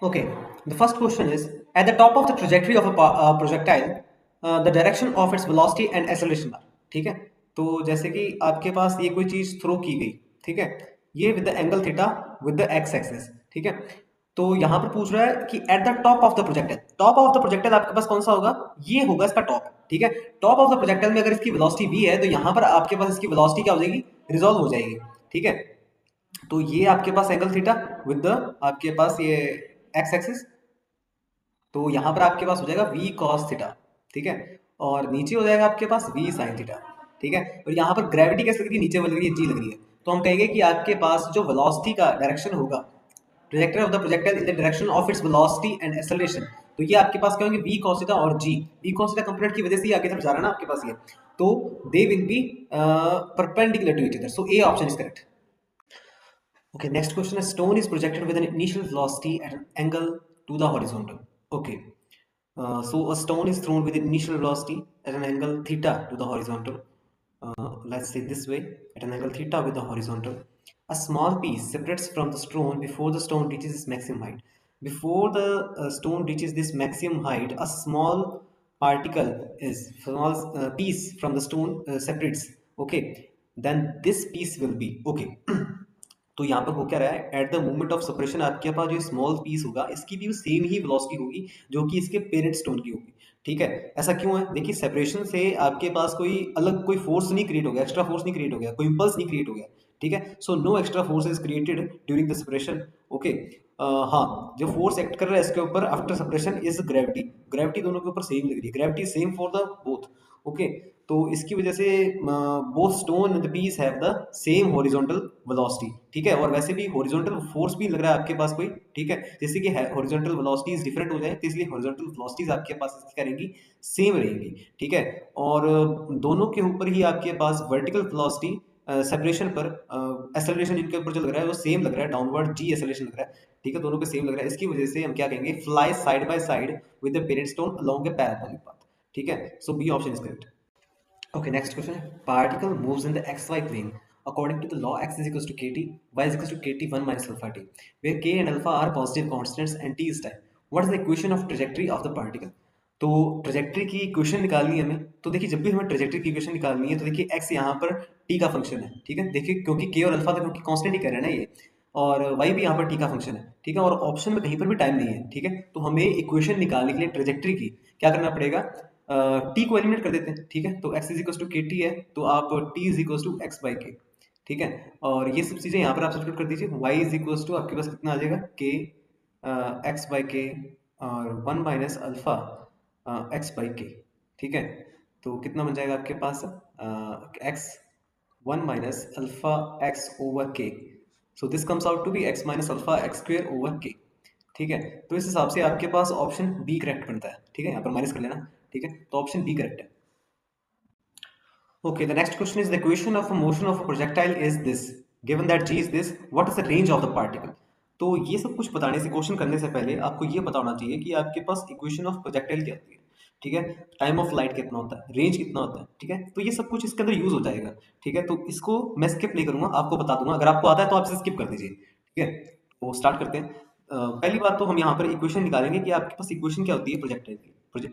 Okay, the first question is at the top of the trajectory of a projectile, the direction of its velocity and acceleration are. ठीक है, तो जैसे कि आपके पास ये कोई चीज थ्रो की गई, ठीक है, ये with the angle theta with the x axis, ठीक है। तो यहां पर पूछ रहा है कि at the top of the projectile, top of the projectile आपके पास कौन सा होगा, ये होगा इसका टॉप, ठीक है। टॉप ऑफ द प्रोजेक्टाइल में अगर इसकी वेलोसिटी v है तो यहां पर आपके पास इसकी वेलोसिटी क्या हो जाएगी, रिजॉल्व हो जाएगी, ठीक है। तो ये आपके पास एंगल थीटा विद द आपके पास ये एक्स एक्सिस, तो यहां पर आपके पास हो जाएगा v cos थीटा, ठीक है। और नीचे हो जाएगा आपके पास v sin थीटा, ठीक है। और यहाँ पर ग्रेविटी कैसे लग रही है, नीचे लग रही है, g लग रही है। तो हम कहेंगे कि आपके पास जो वेलोसिटी का डायरेक्शन होगा, trajectory of the projectile in the direction of its velocity and acceleration, तो ये आपके पास क्या होंगे, v cos थीटा और g। v cos theta component की वजह से ये आगे तरफ जा रहा है ना आपके पास ये, तो they will be perpendicular to each other, so A option is correct. Okay, next question is stone is projected with an initial velocity at an angle to the horizontal. Okay, so a stone is thrown with an initial velocity at an angle theta to the horizontal. Let's say this way, at an angle theta with the horizontal. A small piece separates from the stone before the stone reaches its maximum height. Before the stone reaches this maximum height, a small particle is small piece from the stone separates. Okay, then this piece will be okay. तो यहाँ पर हो क्या रहा है, at the moment of separation आपके पास जो small piece होगा इसकी भी सेम ही वेलोसिटी होगी जो कि इसके पेरेंट स्टोन की होगी, ठीक है। ऐसा क्यों है, देखिए सेपरेशन से आपके पास कोई अलग कोई फोर्स नहीं क्रिएट हो गया, एक्स्ट्रा फोर्स नहीं क्रिएट हो गया, कोई इंपल्स नहीं क्रिएट हो गया, ठीक है। So no extra force is created during the separation. Okay, हाँ, जो फोर्स एक्ट कर रहा है इसके ऊपर after separation is gravity. Gravity दोनों के ऊपर सेम लग रही है, gravity same for the both. Okay, तो इसकी वजह से both stone and the piece have the same horizontal velocity, ठीक है। और वैसे भी हॉरिजॉन्टल फोर्स भी लग रहा है आपके पास कोई, ठीक है। जैसे कि हॉरिजॉन्टल वेलोसिटीज डिफरेंट हो जाए तो इसलिए हॉरिजॉन्टल वेलोसिटीज आपके पास इसकी करेंगी सेम रहेंगी, ठीक है। और दोनों के ऊपर ही आपके पास वर्टिकल वेलोसिटी सेपरेशन पर एक्सेलरेशन इनके ऊपर जो लग रहा है वो सेम लग रहा है, डाउनवर्ड जी एक्सेलरेशन लग रहा है, ठीक है। दोनों पे सेम लग रहा है, इसकी वजह से हम क्या कहेंगे, fly side by side with the parent stone along a parabolic path, ठीक है। So B option is correct. Okay, next question. Particle moves in the xy plane according to the law x is equals to kt, y is equals to kt 1 minus alpha t, where k and alpha are positive constants and t is time. What is the equation of trajectory of the particle? तो trajectory की equation निकालनी है हमें, तो देखिए जब भी हमें ट्रेजेक्ट्री की इक्वेशन निकालनी है तो देखिए x यहाँ पर t का फंक्शन है, ठीक है। देखिए क्योंकि k और अल्फा तो क्योंकि कांस्टेंट ही कह रहे हैं ना ये, और y भी यहाँ पर t का फंक्शन है, ठीक है। और ऑप्शन में कहीं पर भी टाइम नहीं है, ठीक है। तो हमें इक्वेशन निकालने के लिए ट्रेजेक्ट्री की क्या करना पड़ेगा, टी को एलिमिनेट कर देते हैं, ठीक है। तो x is equal to k t है, तो आप t is equal to x by k, ठीक है। और ये सब चीजें यहाँ पर आप सब्स्टिट्यूट कर दीजिए, y इज इक्वल टू आपके पास कितना आ जाएगा, k एक्स बाई के और 1 minus alpha x by k, ठीक है। तो कितना बन जाएगा आपके पास x 1 minus alpha x over k, so this comes out to be x minus alpha x square over k, ठीक है। तो इस हिसाब से आपके पास ऑप्शन बी करेक्ट बनता है, ठीक है। यहाँ पर माइनस कर लेना, ठीक है। तो ऑप्शन बी करेक्ट है। Okay, the next question is the equation of a motion of a projectile is this. Given that g is this, what is the range of the particle? तो ये सब कुछ बताने से, क्वेश्चन करने से पहले आपको ये पता होना चाहिए कि आपके पास इक्वेशन ऑफ प्रोजेक्टाइल क्या होती है, ठीक है। टाइम ऑफ लाइट कितना होता है, रेंज कितना होता है, ठीक है। तो ये सब कुछ इसके अंदर यूज हो जाएगा, ठीक है। तो इसको मैं स्किप नहीं करूंगा, आपको बता दूंगा, अगर आपको आता है तो आप इसे स्किप कर दीजिए, ठीक है। तो स्टार्ट करते हैं। पहली बात तो हम यहाँ पर इक्वेशन निकालेंगे कि आपके पास इक्वेशन क्या होती है प्रोजेक्टाइल की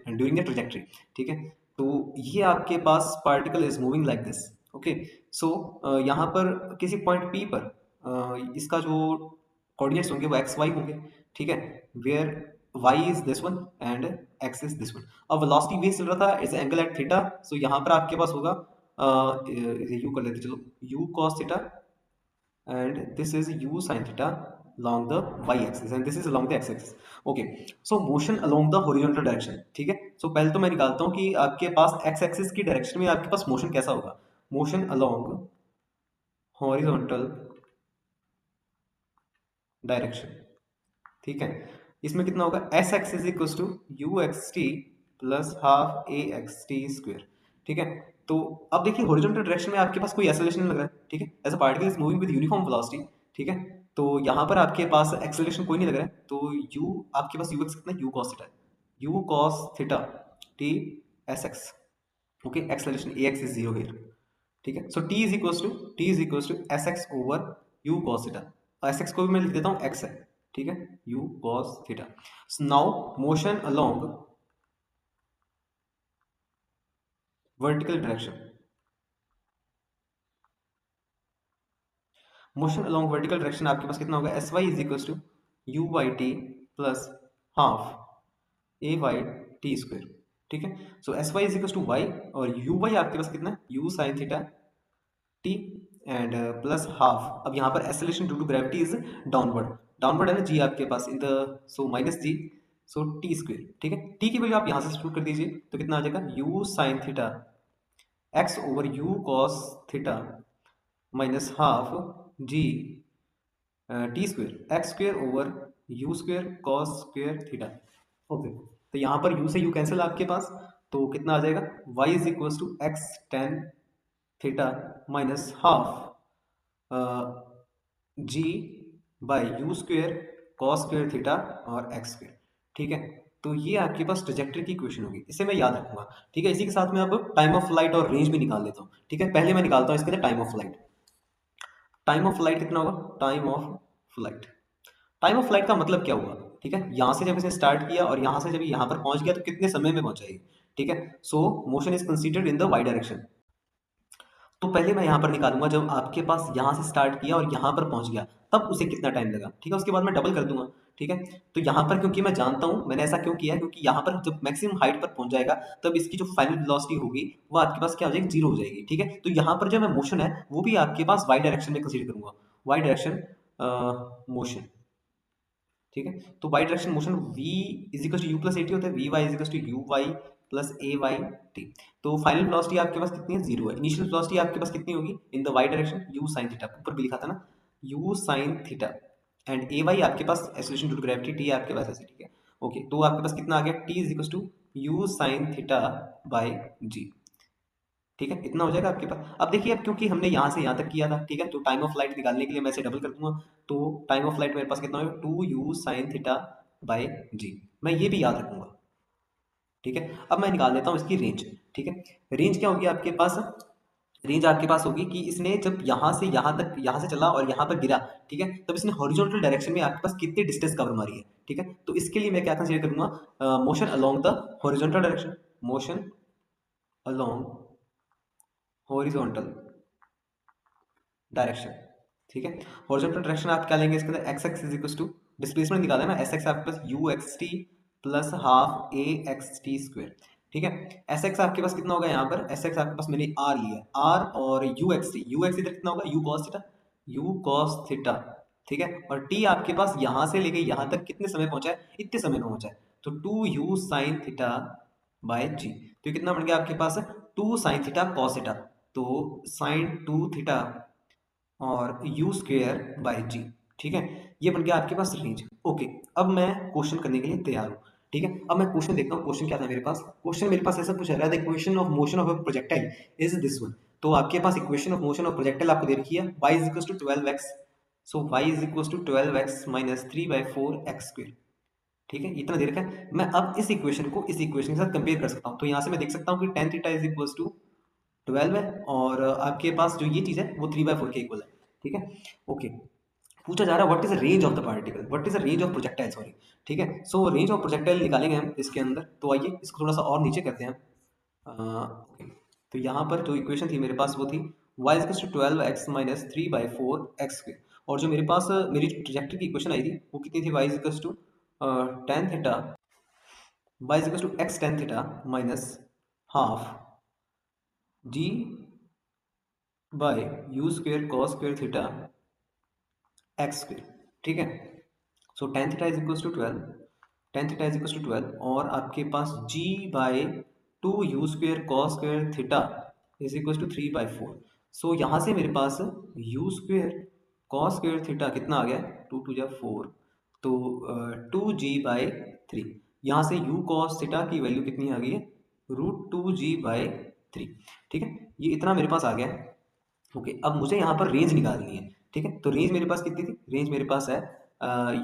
ड्यूरिंग द ट्रेजेक्टरी, ठीक है। तो ये आपके पास particle is moving like this, okay. So यहाँ पर किसी पॉइंट पी पर इसका जो कोऑर्डिनेट्स होंगे वो एक्स वाई होंगे, ठीक है। Where y is this one and x is this one. अब वेलोसिटी वी चल रहा था, is angle at theta, so यहाँ पर आपके पास होगा यू कर लेते, चलो u cos theta and this is u sin theta along the y-axis and this is along the x-axis. Okay, so motion along the horizontal direction, ठीक है। so पहले तो मैं निकालता हूँ कि आपके पास x-axis की डायरेक्शन में आपके पास मोशन कैसा होगा, मोशन along horizontal डायरेक्शन, ठीक है। इसमें कितना होगा, s x is equal to u x t plus half a x t square, ठीक है। तो अब देखिए हॉरिजॉन्टल डायरेक्शन में आपके पास कोई एक्सेलरेशन नहीं लग रहा है, ठीक है। As a particle is moving with uniform velocity, ठीक है। तो यहाँ पर आपके पास एक्सेलरेशन कोई नहीं लग रहा है, तो यू आपके पास यू एक्स कितना, u cos theta, u cos theta t s x, okay. Acceleration a x is zero here, ठीक है। So t is equal to s x over u cos theta, s x को भी मैं लिख देता हूँ x है, ठीक है, u cos theta. Now motion along vertical direction, motion along vertical direction आपके पास कितना होगा, s y is equal to u by t plus half a y t square. ठीक है, so s y is equal to y और u y आपके पास कितना है, u sine theta t and plus half. अब यहाँ पर acceleration due to gravity is downward, downward है ना जी आपके पास इन the, so minus g, so t square. ठीक है, टी की वैल्यू आप यहाँ से सब्स्टिट्यूट कर दीजिए तो कितना आ जाएगा, you sine theta x over u cos theta minus half g t square x square over you square cos square theta. Okay, तो यहाँ पर u से u कैंसिल आपके पास, तो कितना आ जाएगा, y is equal to x tan theta minus half g by u square cos square theta और एक्स स्क्वेयर। ठीक है, तो ये आपके पास ट्रेजेक्टरी की इक्वेशन होगी, इसे मैं याद रखूंगा। ठीक है, इसी के साथ मैं अब टाइम ऑफ फ्लाइट और रेंज भी निकाल लेता हूँ। ठीक है, पहले मैं निकालता हूँ इसके लिए time of flight. Time of flight कितना होगा, time of flight, time of flight का मतलब क्या हुआ। ठीक है, यहाँ से जब इसे स्टार्ट किया और यहाँ से जब यहाँ पर पहुंच गया तो कितने समय में पहुंचा ये। ठीक है, so motion is considered in the y direction. तो पहले मैं यहाँ पर निकालूंगा जब आपके पास यहाँ से स्टार्ट किया और यहाँ पर पहुंच गया तब उसे कितना टाइम लगा। ठीक है, उसके बाद मैं डबल कर दूंगा। ठीक है, तो यहाँ पर क्योंकि मैं जानता हूँ, मैंने ऐसा क्यों किया है, क्योंकि यहाँ पर जब मैक्सिमम हाइट पर पहुंच जाएगा तब इसकी जो फाइनल वेलोसिटी होगी वो आपके पास क्या हो जाएगी, जीरो हो जाएगी। ठीक है, तो यहाँ पर जो मैं मोशन है वो भी आपके पास वाई डायरेक्शन में कंसीडर करूंगा, वाई डायरेक्शन मोशन। ठीक है, तो y direction motion v is equal to u plus a t होता है, v y is equal to u y plus a y t. तो फाइनल वेलोसिटी आपके पास कितनी है, जीरो है। इनिशियल वेलोसिटी आपके पास कितनी होगी in the y direction, u sine theta, ऊपर भी लिखा था ना, u sine theta and a y आपके पास acceleration due to gravity, t आपके पास ऐसे। ठीक है, ओके, तो आपके पास कितना आ गया, t is equal to u sine theta by जी। ठीक है, इतना हो जाएगा आपके पास। अब देखिए, अब क्योंकि हमने यहाँ से यहाँ तक किया था, ठीक है, तो टाइम ऑफ फ्लाइट निकालने के लिए मैं इसे डबल कर दूंगा, तो टाइम ऑफ फ्लाइट मेरे पास कितना होगा, two u sine theta by g. मैं ये भी याद रखूंगा। ठीक है, अब मैं निकाल देता हूँ इसकी रेंज। ठीक है, रेंज क्या होगी आपके पास, रेंज आपके पास होगी कि इसने जब यहाँ से यहाँ तक, यहाँ से चला और यहाँ पर गिरा, ठीक है, तब इसने हॉरिजॉन्टल डायरेक्शन में आपके पास कितनी डिस्टेंस कवर मारी है। ठीक है, तो इसके लिए मैं क्या कंसीडर करूंगा, motion along the horizontal direction, motion along horizontal direction. ठीक है, हॉरिजॉन्टल डायरेक्शन आप क्या लेंगे इसके अंदर, x x is equal to displacement निकाला है ना, एस एक्स आपके पास u x t plus half a x t square. ठीक है, एस एक्स आपके पास कितना होगा, यहाँ पर एस एक्स आपके पास मैंने आर लिया है, आर और u x T, you x इधर कितना होगा, u cos theta, u cos theta. ठीक है, और टी आपके पास यहाँ से लेके यहाँ तक कितने समय पहुंचा है, इतने समय में पहुंचा है, तो two u sine theta by g. तो ये कितना बन गया आपके पास, two sine theta cos theta, तो साइन टू थीटा और यू स्क्वेयर बाई जी। ठीक है, ये बन गया आपके पास रेंज। ओके, अब मैं क्वेश्चन करने के लिए तैयार हूँ। ठीक है, अब मैं क्वेश्चन देखता हूँ, क्वेश्चन क्या था मेरे पास। क्वेश्चन मेरे पास ऐसा पूछा रहा है, the equation of motion of a projectile is this one. तो आपके पास equation of motion of projectile आपको दे रखी है, y is equal to 12x, so y is equal to 12x minus 3/4 x square. ठीक है, इतना दे रखा है। मैं अब इस इक्वेशन को इस इक्वेशन के साथ कंपेयर कर सकता हूँ, तो यहाँ से मैं देख सकता हूँ कि tan theta is equal to 12 है और आपके पास जो ये चीज़ है वो 3/4 के इक्वल है। ठीक है, ओके, पूछा जा रहा है what is the range of the particle, what is the range of projectile, sorry. ठीक है, सो रेंज ऑफ प्रोजेक्टाइल निकालेंगे हम इसके अंदर, तो आइए इसको थोड़ा सा और नीचे करते हैं। ओके, तो यहाँ पर जो इक्वेशन थी मेरे पास वो थी y is to 12x minus 3/4 x स्क्वेयर, और जो मेरे पास मेरी ट्रैजेक्टरी की इक्वेशन आई थी वो कितनी थी, y is to tan theta, y is to x tan theta minus half g by u square cos square theta x square. ठीक है, so tan theta is equal to 12, tan theta is equal to 12 और आपके पास g by two u square cos square theta is equal to 3/4। So यहाँ से मेरे पास u square cos square theta कितना आ गया, 2 2 जा 4, तो 2g/3। यहाँ से u कॉस थीटा की वैल्यू कितनी आ गई है, √2g/3। ठीक है, ये इतना मेरे पास आ गया। ओके, अब मुझे यहाँ पर रेंज निकालनी है। ठीक है, तो रेंज मेरे पास कितनी थी, रेंज मेरे पास है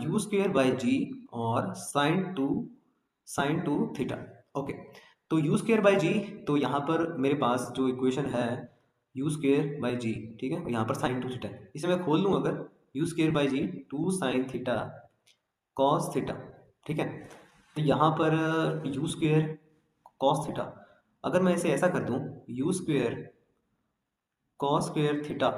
यू स्क्वेयर बाई जी और साइन टू थीटा। ओके, तो यू स्क्वेयर बाई जी, तो यहाँ पर मेरे पास जो इक्वेशन है यू स्क्वेयर बाई जी, ठीक है, यहाँ पर साइन टू थीटा, इसे मैं खोल लूँ अगर, u square by g 2 sine theta cos theta, ठीक है। तो यहाँ पर यू स्क्वेयर कॉस थीटा, अगर मैं इसे ऐसा कर दूं you square cos square theta,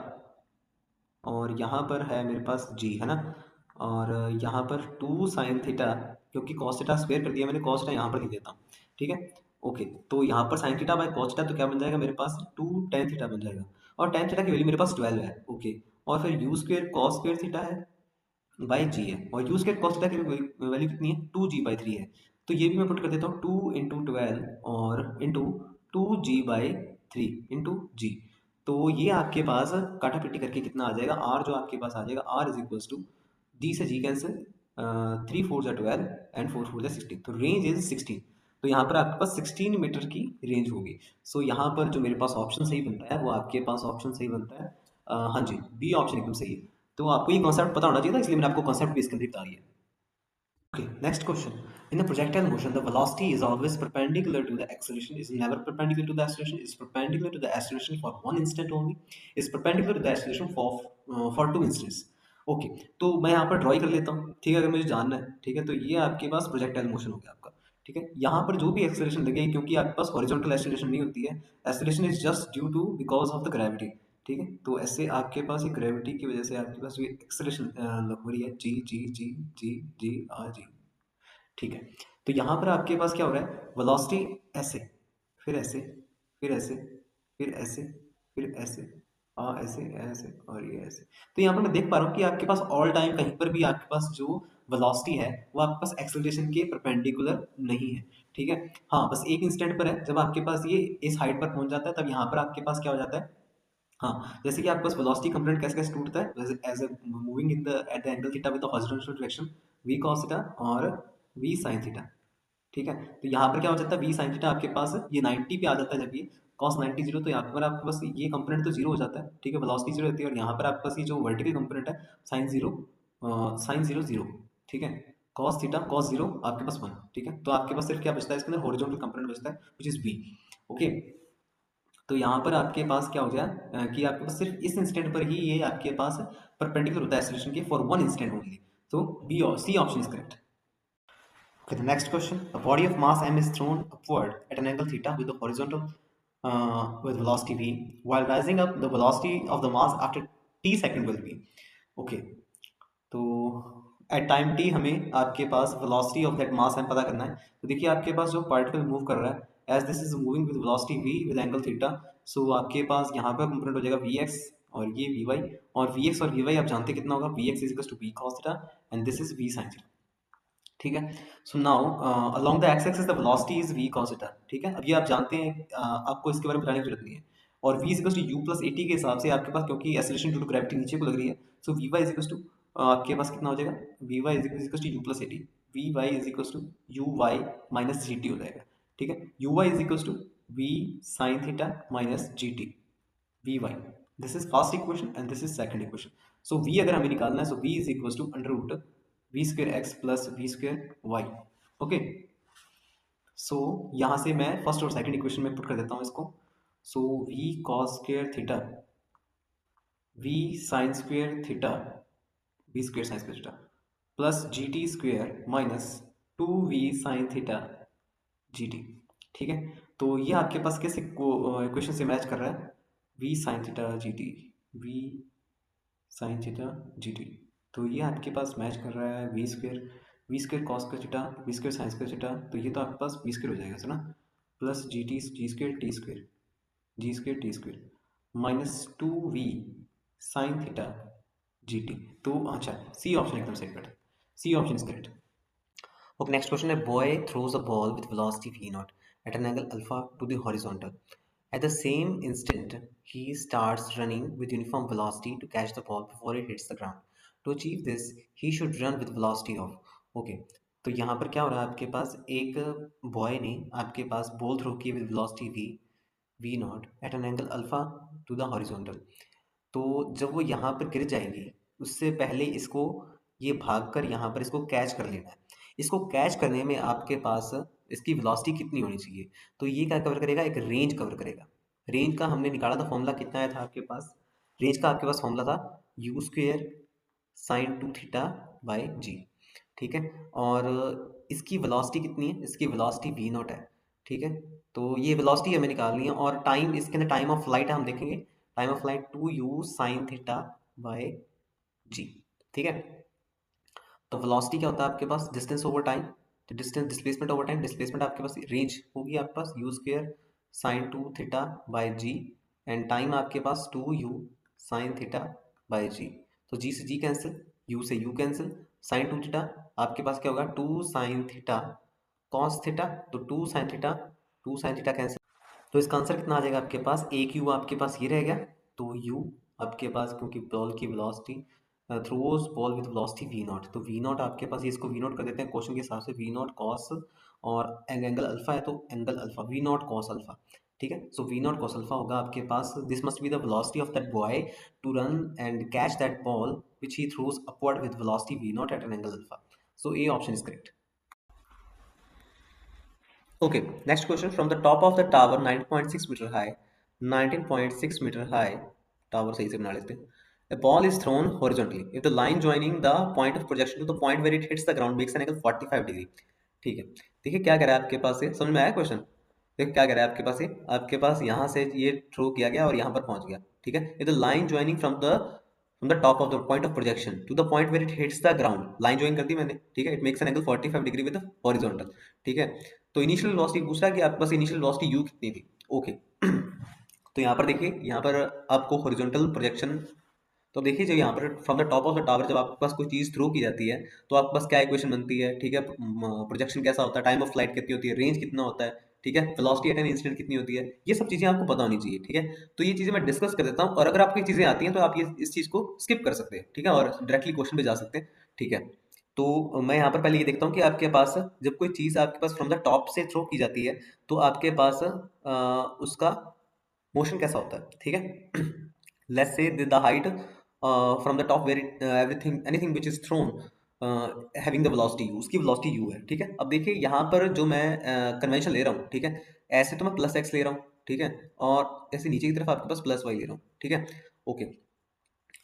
और यहाँ पर है मेरे पास जी, है ना, और यहाँ पर टू साइन थीटा, क्योंकि कॉस थीटा स्क्वेयर कर दिया मैंने, कॉस थीटा यहाँ पर लिख देता हूँ, ठीक है। ओके, तो यहाँ पर sign theta by cos theta तो क्या बन जाएगा मेरे पास, टू टेन थीटा बन जाएगा, और टेन थीटा की वैल्यू मेरे पास 12 है। ओके, और फिर you square cos square theta है बाई जी है, और यू स्क्वेयर कॉस थीटा की वैल्यू कितनी है, टू जी बाई थ्री है। तो ये भी मैं पुट कर देता हूँ, टू इंटू 12 और into two g by three into g. तो ये आपके पास काटा पिट्टी करके कितना आ जाएगा, आर जो आपके पास आ जाएगा, आर इज इक्वल्स टू जी से जी कैंसिल, थ्री फोर जा 12 एंड फोर फोर जा 16, तो रेंज इज 16। तो यहाँ पर आपके पास 16 मीटर की रेंज होगी। सो यहाँ पर जो मेरे पास ऑप्शन सही बनता है वो आपके पास ऑप्शन सही बनता है, हाँ जी, बी ऑप्शन एकदम सही है। तो आपको ये कॉन्सेप्ट पता होना चाहिए था, इसलिए मैंने आपको कॉन्सेप्ट भी इसके अंदर बता दिया। Okay, next question. In the projectile motion, the velocity is always perpendicular to the acceleration, is never perpendicular to the acceleration, is perpendicular to the acceleration for one instant only, is perpendicular to the acceleration for two instants. Okay, तो मैं यहाँ पर draw कर लेता हूँ, ठीक है, अगर मुझे जानना है, ठीक है। तो ये आपके पास प्रोजेक्टाइल मोशन हो गया आपका, ठीक है। यहाँ पर जो भी एक्सेलरेशन लगेगी, क्योंकि आपके पास हॉरिजॉन्टल एक्सेलरेशन नहीं होती है, acceleration is just due to because of the gravity, ठीक है। तो ऐसे आपके पास एक ग्रेविटी की वजह से आपके पास ये एक्सेलरेशन हो रही है, जी जी जी जी जी जी, ठीक है। तो यहाँ पर आपके पास क्या हो रहा है, वेलोसिटी ऐसे, फिर ऐसे, फिर ऐसे, फिर ऐसे, फिर ऐसे, ऐसे ऐसे और ये ऐसे। तो यहाँ पर मैं देख पा रहा हूँ कि आपके पास ऑल टाइम कहीं पर भी आपके पास जो वेलोसिटी है वो आपके पास एक्सेलरेशन के परपेंडिकुलर नहीं है, ठीक है। हाँ, बस एक इंस्टेंट पर है, जब आपके पास ये इस हाइट पर पहुंच जाता है तब यहाँ पर आपके पास क्या हो जाता है, हाँ, जैसे कि आपके पास वेलोसिटी कंपोनेंट कैसे कैसे टूटता है, as a moving in the at the angle theta with the horizontal direction, v cos theta और वी साइन थीटा, ठीक है। तो यहाँ पर क्या हो जाता है, वी साइन थीटा आपके पास ये 90 पे आ जाता है, जब ये कॉस 90 जीरो, तो यहाँ पर आपके पास ये कंपोनेंट तो जीरो हो जाता है, ठीक है, वेलोसिटी जीरो होती है, और यहाँ पर आपके पास ये जो वर्टिकल कंपोनेंट है sine zero, sine zero zero, ठीक है, कॉस थीटा कॉस जीरो आपके पास वन, ठीक है। तो आपके पास सिर्फ क्या बचता है इसके अंदर, हॉरिजॉन्टल कंपोनेंट बचता है विच इज बी। ओके, तो यहाँ पर आपके पास क्या हो गया, कि आपके पास सिर्फ इस इंस्टेंट पर ही ये आपके पास परपेंडिकुलर होता है एक्सेलरेशन के, फॉर वन इंस्टेंट ओनली। तो बी और C option is correct. Okay, the next question. A body of mass m is thrown upward at an angle theta with the horizontal with velocity v. While rising up, the velocity of the mass after t second will be. Okay, तो at time t हमें आपके पास velocity of that mass m पता करना है। तो देखिए आपके पास जो पार्टिकल मूव कर रहा है, as this is moving with velocity v with angle theta, so आपके पास यहाँ पर कंपोनेंट हो जाएगा वी एक्स और ये वी वाई, और वी एक्स और वी वाई आप जानते कितना होगा, v x is equal to v cos theta and this is v sine theta, ठीक है। So now along the x axis the velocity is v cos theta, ठीक है। अब ये आप जानते हैं, आपको इसके बारे में बताने की जरूरत नहीं है। और v is equal to u plus a t के हिसाब से आपके पास, क्योंकि एक्सेलरेशन ड्यू टू ग्रेविटी नीचे को लग रही है, so v y is equal to आपके पास कितना हो जाएगा, v y is equal to u plus a t, v y is equal to u y minus g t हो जाएगा, ठीक है। U y is equal to v sine theta minus g t, v y, this is first equation and this is second equation. So v अगर हमें निकालना है, so v is equal to under root v square x plus v square y. Okay, so यहाँ से मैं first और second equation में put कर देता हूँ इसको। So v cos square theta, v sine square theta, v square sine square theta plus g t square minus two v sine theta g t, ठीक है। तो ये आपके पास किस इक्वेशन से मैच कर रहा है, v sine theta g t, v sine theta g t. तो ये आपके पास मैच कर रहा है v square cos square theta, v square sine square theta, तो ये तो आपके पास वी स्क्वेयर हो जाएगा ना, plus g square t square, g square t square minus two v sine theta g t. तो अच्छा, सी ऑप्शन एकदम सही correct, C option is correct. Okay, next question. A boy throws a ball with velocity v naught at an angle alpha to the horizontal. At the same instant, he starts running with uniform velocity to catch the ball before it hits the ground. To achieve this, he should run with velocity of. Okay, तो यहाँ पर क्या हो रहा है, आपके पास एक boy ने आपके पास बॉल थ्रो की with velocity v naught at an angle alpha to the horizontal. तो जब वो यहाँ पर गिर जाएंगे उससे पहले इसको ये भागकर यहाँ पर इसको कैच कर लेना है। इसको कैच करने में आपके पास इसकी वेलोसिटी कितनी होनी चाहिए, तो ये क्या कवर करेगा, एक रेंज कवर करेगा। रेंज का हमने निकाला था फॉर्मूला, कितना आया था आपके पास, रेंज का आपके पास फॉर्मूला था u square sine two theta by जी, ठीक है। और इसकी वेलोसिटी कितनी है, इसकी वेलोसिटी v नॉट है, ठीक है। तो ये वेलोसिटी हमें निकालनी है, और टाइम, इसके अंदर टाइम ऑफ फ्लाइट हम देखेंगे, time of flight 2u sin theta by g, ठीक है। तो वेलोसिटी क्या होता है आपके पास, डिस्टेंस ओवर टाइम, तो distance displacement over time, displacement आपके पास रेंज होगी आपके पास u square sine 2 theta bye g, and time आपके पास 2u sine theta bye g। तो g से g कैंसिल, u से u कैंसिल, साइन 2 थीटा आपके पास क्या होगा 2 साइन थीटा कॉस थीटा, तो 2 sine theta 2 sine theta cancel, तो इसका आंसर कितना आ जाएगा आपके पास, एक यू आपके पास ये रह गया, तो यू आपके पास, क्योंकि बॉल की velocity throws ball with velocity v naught, तो वी नॉट आपके पास, ये इसको वी नॉट कर देते हैं क्वेश्चन के हिसाब से, वी नॉट कॉस, और एंगल अल्फा है तो angle alpha, v naught cos alpha, ठीक है। So v naught cos alpha होगा आपके पास, this must be the velocity of that boy to run and catch that ball which he throws upward with velocity v naught at an angle alpha. So A option is correct. Okay, next question. From the top of the tower, 9.6 meter high, 19.6 meter high, tower सही से बना लेते हैं. A ball is thrown horizontally. If the line joining the point of projection to the point where it hits the ground makes an angle 45 degree. ठीक है, देखिए क्या कह रहा है आपके पास से, समझ में आया क्वेश्चन? देखिए क्या कह रहा है आपके पास से, आपके पास यहाँ से ये थ्रो किया गया और यहाँ पर पहुंच गया, ठीक है। If the line joining from the top of the point of projection to the point where it hits the ground, line join कर दी मैंने, ठीक है, it makes an angle 45 degree with the horizontal, ठीक है। तो इनिशियल वेलोसिटी पूछ रहा है कि आपके पास इनिशियल वेलोसिटी u कितनी थी, ओके। तो यहाँ पर देखिए, यहाँ पर आपको हॉरिजॉन्टल प्रोजेक्शन, तो देखिए जब यहाँ पर from the top of the tower जब आपके पास कोई चीज थ्रो की जाती है तो आपके पास क्या इक्वेशन बनती है, ठीक है। प्रोजेक्शन कैसा होता है, टाइम ऑफ फ्लाइट कितनी होती है, रेंज कितना होता है, ठीक है, वेलोसिटी एट एन इंस्टेंट कितनी होती है, ये सब चीजें आपको पता होनी चाहिए, ठीक है। तो ये चीजें मैं डिस्कस कर देता हूँ, और अगर आपको ये चीजें आती हैं तो आप ये इस चीज को स्किप कर सकते हैं, ठीक है, और डायरेक्टली क्वेश्चन पे जा सकते हैं, ठीक है। तो मैं यहाँ पर पहले ये देखता हूँ कि आपके पास जब कोई चीज आपके पास फ्रॉम द टॉप से थ्रो की जाती है तो आपके पास उसका मोशन कैसा होता है, ठीक है। Let's say the height from the top where everything anything which is thrown having the velocity u, उसकी वेलोसिटी u है, ठीक है। अब देखिए यहाँ पर जो मैं कन्वेंशन ले रहा हूँ, ठीक है, ऐसे तो मैं प्लस x ले रहा हूँ, ठीक है, और ऐसे नीचे की तरफ आपके पास प्लस y ले रहा हूँ, ठीक है, ओके।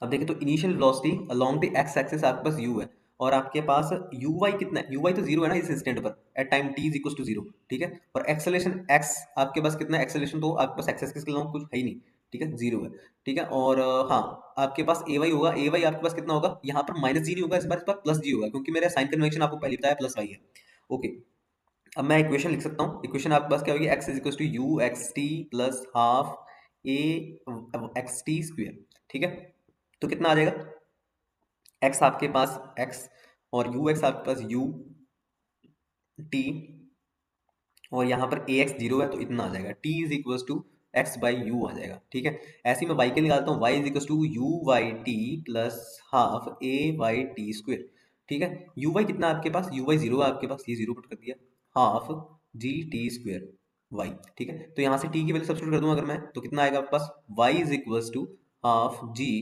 अब देखिए तो initial velocity along the x axis आपके पास u है, और आपके पास यू वाई कितना है, यू वाई तो जीरो है ना इस इंस्टेंट पर, at time t is equal to zero, ठीक है। और एक्सेलेरेशन x आपके पास कितना है, एक्सेलेरेशन तो आपके पास एक्स एक्सिस के अलावा कुछ है ही नहीं, ठीक है, जीरो है, ठीक है। और हाँ, आपके पास ए वाई होगा, ए वाई आपके पास कितना होगा, यहाँ पर माइनस जी नहीं होगा, इस बार प्लस जी होगा, क्योंकि मेरा साइन कन्वेंशन आपको पहले बताया प्लस वाई है, ओके। अब मैं इक्वेशन लिख सकता हूँ, इक्वेशन आपके पास क्या होगी, x is equal to u x t plus half a x t square, ठीक है। तो कितना आ जाएगा, एक्स आपके पास एक्स और यू एक्स आपके पास यू टी, और यहाँ पर ए एक्स जीरो है तो इतना आ जाएगा, t is equal to x by u आ जाएगा, ठीक है। ऐसे ही मैं वाई के निकालता हूँ, y is equal to u y t plus half a y t square, ठीक है। यू वाई कितना है आपके पास, यू वाई जीरो है आपके पास, ये जीरो पुट कर दिया, half g t square y, ठीक है। तो यहाँ से टी की वैल्यू सब्स्टिट्यूट कर दूंगा अगर मैं, तो कितना आएगा आपके पास, y is equal to half g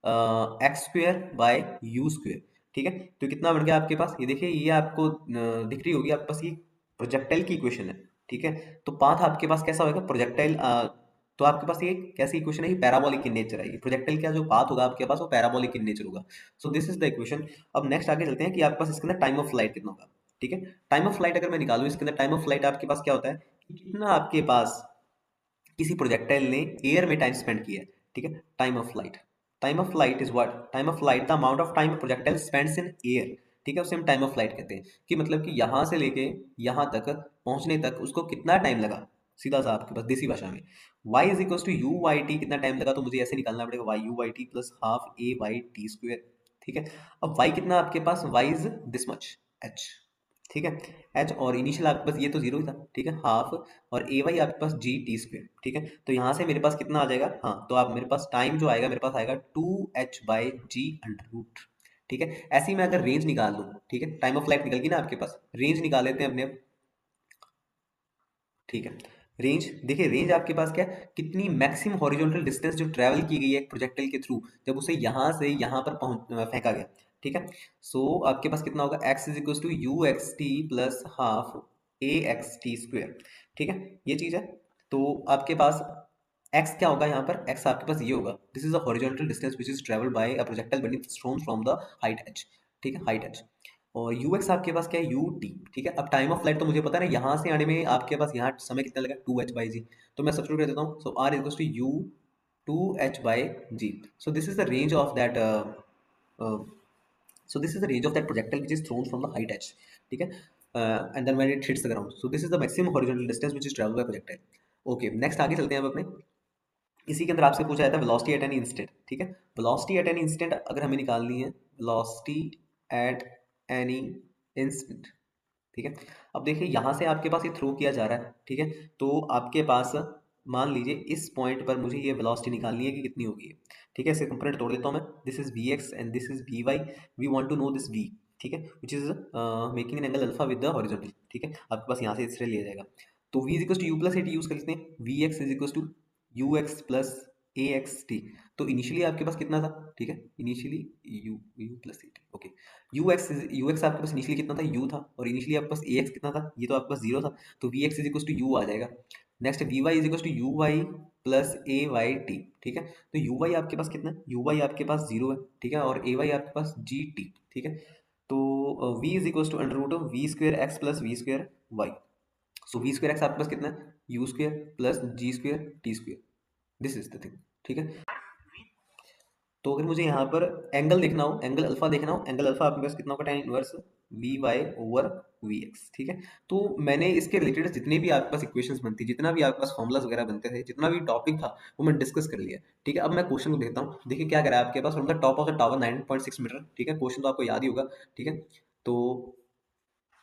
x square by u square, ठीक है। तो कितना बन गया आपके पास, ये देखिए, ये आपको दिख रही होगी आपके पास, ये प्रोजेक्टाइल की इक्वेशन है, ठीक है। तो पाथ आपके पास कैसा होगा, प्रोजेक्टाइल, तो आपके पास ये कैसी इक्वेशन है, ये पैराबोलिक इन नेचर है, ये प्रोजेक्टाइल का जो पाथ होगा आपके पास वो पैराबोलिक इन नेचर होगा। सो दिस इज द इक्वेशन। अब नेक्स्ट आगे चलते हैं कि आपके पास इसके अंदर टाइम ऑफ फ्लाइट कितना होगा, ठीक है। टाइम ऑफ फ्लाइट अगर मैं निकालूं, इसके अंदर टाइम ऑफ फ्लाइट आपके पास क्या होता है कि कितना आपके पास किसी प्रोजेक्टाइल ने एयर में टाइम स्पेंड किया है, ठीक है। Time of flight, time of flight is what, time of flight the amount of time projectile spends in air, ठीक है, उसे हम टाइम ऑफ फ्लाइट कहते हैं, कि मतलब कि यहाँ से लेके यहाँ तक पहुंचने तक उसको कितना टाइम लगा, सीधा सा आपके पास देसी भाषा में, y is equal to u y t, कितना टाइम लगा, तो मुझे ऐसे निकालना पड़ेगा, y u y t plus half a y t square, ठीक है। अब y कितना आपके पास, y is this much h, ठीक है, h, और इनिशियल आपके पास ये तो जीरो ही था, ठीक है, हाफ, और ए वाई आपके पास जी टी स्क्वेयर, ठीक है। तो यहाँ से मेरे पास कितना आ जाएगा, हाँ, तो आप मेरे पास टाइम जो आएगा, मेरे पास आएगा 2h by ji under root, ठीक है। ऐसे ही मैं अगर रेंज निकाल लूँ, ठीक है, टाइम ऑफ फ्लाइट निकल गई ना आपके पास, रेंज निकाल लेते हैं अपने, ठीक है। रेंज देखिए, रेंज आपके पास क्या है, कितनी मैक्सिमम हॉरिजॉन्टल डिस्टेंस जो ट्रैवल की गई है एक प्रोजेक्टाइल के थ्रू, जब उसे यहाँ से यहाँ पर पहुंच फेंका गया, ठीक है। सो आपके पास कितना होगा, x is equal to u x t plus half a x t square, ठीक है, ये चीज है। तो आपके पास x क्या होगा, यहाँ पर x आपके पास ये होगा, this is a horizontal distance which is travelled bye a projectile being thrown from the height h, ठीक है, हाइट h। और यू एक्स आपके पास क्या है, यू टी, ठीक है। अब टाइम ऑफ फ्लाइट तो मुझे पता है ना, यहाँ से आने में आपके पास यहाँ समय कितना लगा, 2h/g। तो मैं सब्स्टिट्यूट कर देता हूँ, so r equals to u 2h/g। So this is the range of that so this is the range of that projectile which is thrown from the height h, ठीक है, and then when it hits the ground, so this is the maximum horizontal distance which is traveled by projectile। Okay, next आगे चलते हैं अब अपने। इसी के अंदर आपसे पूछा जाता है वेलोसिटी एट एनी इंस्टेंट, ठीक है। वेलोसिटी एट एनी इंस्टेंट अगर हमें निकालनी है, वेलोसिटी एट एनी इंस्टेंट, ठीक है। अब देखिए यहाँ से आपके पास ये थ्रो किया जा रहा है, ठीक है। तो आपके पास मान लीजिए इस पॉइंट पर मुझे ये वेलोसिटी निकालनी है कि कितनी होगी, ठीक है। इसके कंपोनेंट तोड़ देता हूँ मैं, this is v x and this is v y. We want to know this v, ठीक है, which is making an angle alpha with the horizontal, ठीक है। आपके पास यहाँ से इससे लिया जाएगा, तो v is equal to u plus a t use कर लेते हैं। V x is equal to u x plus a x t. तो इनिशियली आपके पास कितना था, ठीक है, initially u u plus a t, okay. U x आपके पास इनिशियली कितना था, यू था, और इनिशियली आपके पास ए एक्स कितना था, ये तो आपके पास जीरो था, तो v x is equal to u आ जाएगा। Next v y is equal to u y plus a y t, ठीक है। तो यू वाई आपके पास कितना है, यू वाई आपके पास जीरो है, ठीक है, और ए वाई आपके पास जी टी, ठीक है। तो v is equal to under root of v square x plus v square y. So v square x आपके पास कितना है, u square plus g square t square, this is the thing, ठीक है। तो अगर मुझे यहाँ पर एंगल देखना हो, एंगल अल्फा देखना हो, एंगल अल्फा आपके पास कितना होगा, tan inverse v y over v x, ठीक है। तो मैंने इसके रिलेटेड जितने भी आपके पास इक्वेशंस बनती, जितना भी आपके पास फॉर्मुलाज वगैरह बनते थे, जितना भी टॉपिक था वो मैं डिस्कस कर लिया, ठीक है। अब मैं क्वेश्चन को देखता हूँ, देखिए क्या करा है आपके पास, from the top of the tower 9.6 metre, ठीक है। क्वेश्चन तो आपको याद ही होगा, ठीक है। तो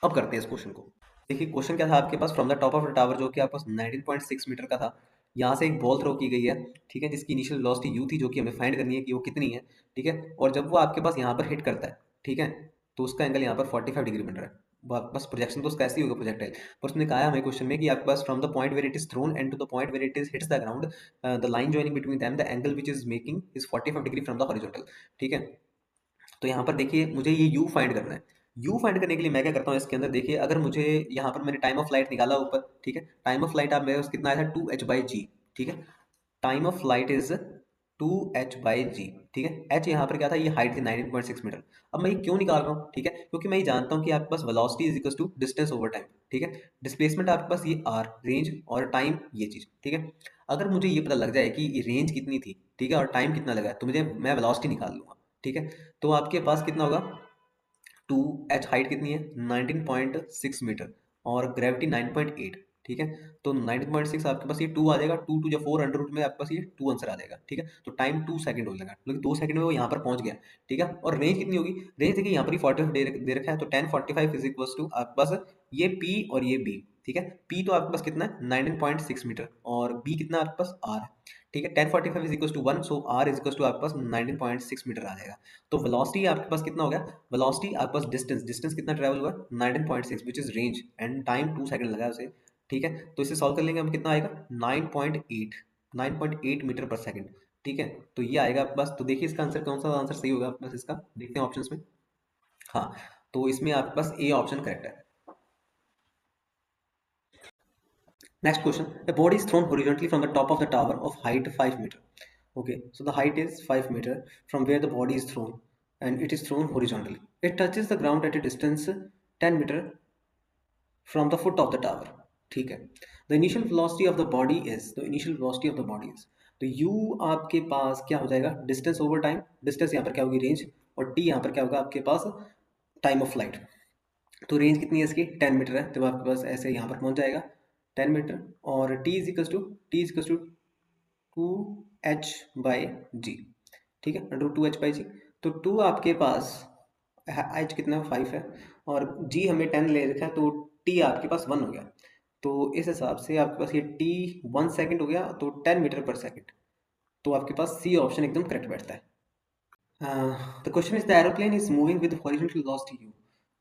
अब करते हैं इस क्वेश्चन को। देखिए क्वेश्चन क्या था आपके पास, from the top of the tower, जो कि आपके पास 19.6 मीटर का था, यहाँ से एक बॉल थ्रो की गई है, ठीक है, जिसकी इनिशियल वेलोसिटी यू थी, जो कि हमें फाइंड करनी है कि वो कितनी है, ठीक है। और जब वो आपके पास यहाँ पर हिट करता है, ठीक है, तो उसका एंगल यहाँ पर 45 डिग्री बन रहा है। बस प्रोजेक्शन तो उसका ऐसे ही होगा प्रोजेक्टाइल, पर उसने कहा हमें क्वेश्चन में कि आपके पास from the point where it is thrown and to the point where it is hits the ground, the line joining between them, the angle which is making is 45 degree from the horizontal, ठीक है। तो यहाँ पर देखिए मुझे ये u find करना है। u फाइंड करने के लिए मैं क्या करता हूँ, इसके अंदर देखिए, अगर मुझे यहाँ पर मैंने टाइम ऑफ फ्लाइट निकाला ऊपर, ठीक है, टाइम ऑफ फ्लाइट आप मेरे पास कितना आया था, 2h/g, ठीक है। Time of flight is 2h/g, ठीक है। h यहाँ पर क्या था, ये हाइट थी 19.6 मीटर। अब मैं ये क्यों निकाल रहा हूँ, ठीक है, क्योंकि मैं ये जानता हूँ कि आपके पास velocity is equal to distance over time, ठीक है। डिस्प्लेसमेंट आपके पास ये r रेंज, और टाइम ये चीज, ठीक है। अगर मुझे ये पता लग जाए कि रेंज कितनी थी, ठीक है, और टाइम कितना लगा, तो मुझे मैं वेलोसिटी निकाल लूंगा, ठीक है। तो आपके पास कितना होगा, 2h हाइट कितनी है, 19.6 मीटर, और ग्रेविटी 9.8, ठीक है। तो 19.6 आपके पास ये 2 आ जाएगा, 2 टू 4 अंडर रूट में आपके पास ये 2 आंसर आ जाएगा, ठीक है। तो टाइम 2 सेकंड हो जाएगा, मतलब 2 सेकंड में वो यहाँ पर पहुंच गया, ठीक है। और रेंज कितनी होगी, रेंज देखिए यहाँ पर ही 45 दे रखा है, तो 1045 इज इक्वल टू आपके पास ये P और ये B, ठीक है। P तो आपके पास कितना है, 19.6 मीटर, और B कितना है आपके पास, R है, ठीक है। 1045 is equal to 1, so R is equal to आपके पास 19.6 मीटर आ जाएगा। तो वेलोसिटी आपके पास कितना हो गया, वेलोसिटी आपके पास डिस्टेंस, डिस्टेंस कितना ट्रैवल हुआ, 19.6 which is range, and time 2 second लगा है उसे, ठीक है। तो इसे सॉल्व कर लेंगे हम, कितना आएगा, 9.8 मीटर पर सेकंड, ठीक है। तो ये आएगा आपके पास। तो देखिए इसका आंसर, कौन सा आंसर सही होगा आपके पास, इसका देखते हैं ऑप्शंस में। हाँ, तो इसमें आपके पास ए ऑप्शन करेक्ट है। Next question. A body is thrown horizontally from the top of the tower of height 5 meter. Okay, so the height is 5 meter from where the body is thrown, and it is thrown horizontally. It touches the ground at a distance 10 meter from the foot of the tower. ठीक है। The initial velocity of the body is, the initial velocity of the body is, तो u आपके पास क्या हो जाएगा, distance over time, distance यहाँ पर क्या होगी, रेंज, और t यहाँ पर क्या होगा आपके पास, टाइम ऑफ फ्लाइट। तो रेंज कितनी है इसकी, 10 मीटर है, तो आपके पास ऐसे यहाँ पर पहुंच जाएगा 10 मीटर, और T is equal to 2h/g, ठीक है, अंडर 2h/g। तो 2 आपके पास, h कितना 5 है, और g हमें 10 ले रखा है, तो t आपके पास 1 हो गया। तो इस हिसाब से आपके पास ये t 1 सेकंड हो गया, तो 10 मीटर पर सेकंड। तो आपके पास सी ऑप्शन एकदम करेक्ट बैठता है। The question is the aeroplane is moving with horizontal velocity u।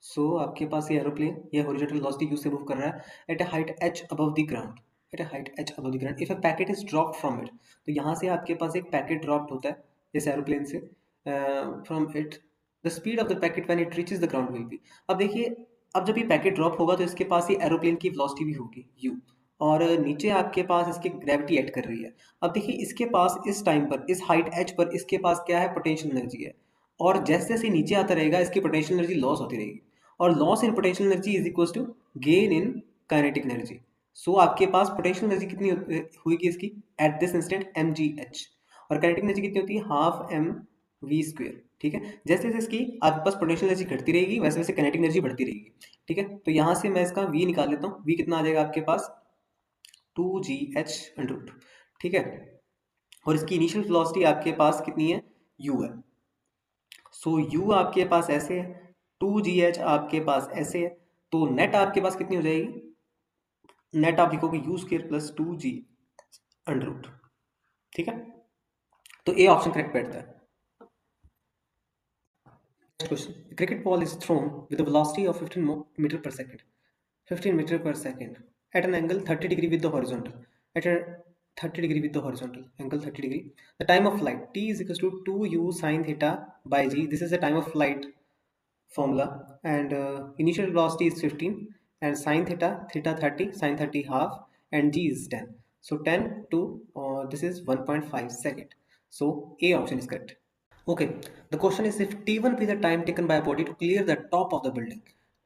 सो आपके पास ये एरोप्लेन, ये हॉरिजॉन्टल वेलोसिटी u से मूव कर रहा है at a height h above the ground, at a height h above the ground. If a packet is dropped from it, तो यहाँ से आपके पास एक पैकेट ड्रॉप्ड होता है इस एरोप्लेन से, from it, the speed of the packet when it reaches the ground will be. अब देखिए, अब जब ये पैकेट ड्रॉप होगा तो इसके पास ये एरोप्लेन की वेलोसिटी भी होगी u, और नीचे आपके पास इसकी ग्रेविटी एक्ट कर रही है। अब देखिए इसके पास इस टाइम पर, इस हाइट h पर इसके पास क्या है, पोटेंशियल एनर्जी है, और जैसे जैसे नीचे आता रहेगा इसकी पोटेंशियल एनर्जी लॉस होती रहेगी। और loss in potential energy is equal to gain in kinetic energy. So आपके पास पोटेंशियल एनर्जी कितनी हुई इसकी एट दिस इंस्टेंट mgh, और काइनेटिक एनर्जी कितनी होती है हाफ mv²। ठीक है, जैसे जैसे इसकी आपके पास पोटेंशियल एनर्जी घटती रहेगी वैसे वैसे काइनेटिक एनर्जी बढ़ती रहेगी। ठीक है, तो यहाँ से मैं इसका v निकाल लेता हूँ। v कितना आ जाएगा आपके पास 2gh√। ठीक है, और इसकी इनिशियल वेलोसिटी आपके पास कितनी है u है। सो u आपके पास ऐसे है, 2gh आपके पास ऐसे है, तो नेट आपके पास कितनी हो जाएगी, नेट आप लिखोगे u² प्लस 2g√। ठीक है, तो ए ऑप्शन करेक्ट बैठता है। Question. A cricket ball is thrown with a velocity of 15 meter per second. 15 meter per second at an angle 30 degree with the horizontal. At a 30 degree with the horizontal angle 30 degree. The time of flight t is equals to 2u sine theta by g. This is the time of flight formula, and initial velocity is 15 and sine theta 30, sine 30 half, and g is 10. So 10 to this is 1.5 second. So A option is correct. Okay, the question is if t1 be the time taken by a body to clear the top of the building.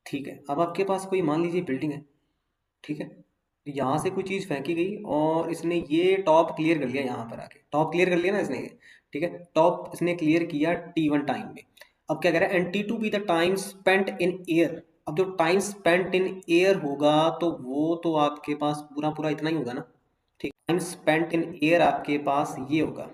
ठीक है, अब आपके पास कोई मान लीजिए building है। ठीक है, तो यहाँ से कोई चीज़ फेंकी गई और इसने ये टॉप क्लियर कर लिया, यहाँ पर आके टॉप क्लियर कर लिया ना इसने ये। ठीक है, टॉप इसने क्लियर किया t1 टाइम में। अब क्या कह रहा है, and t2 be the time spent in air. अब जो टाइम स्पेंट इन एयर होगा तो वो तो आपके पास पूरा पूरा इतना ही होगा ना। ठीक, टाइम स्पेंट इन एयर आपके पास ये होगा।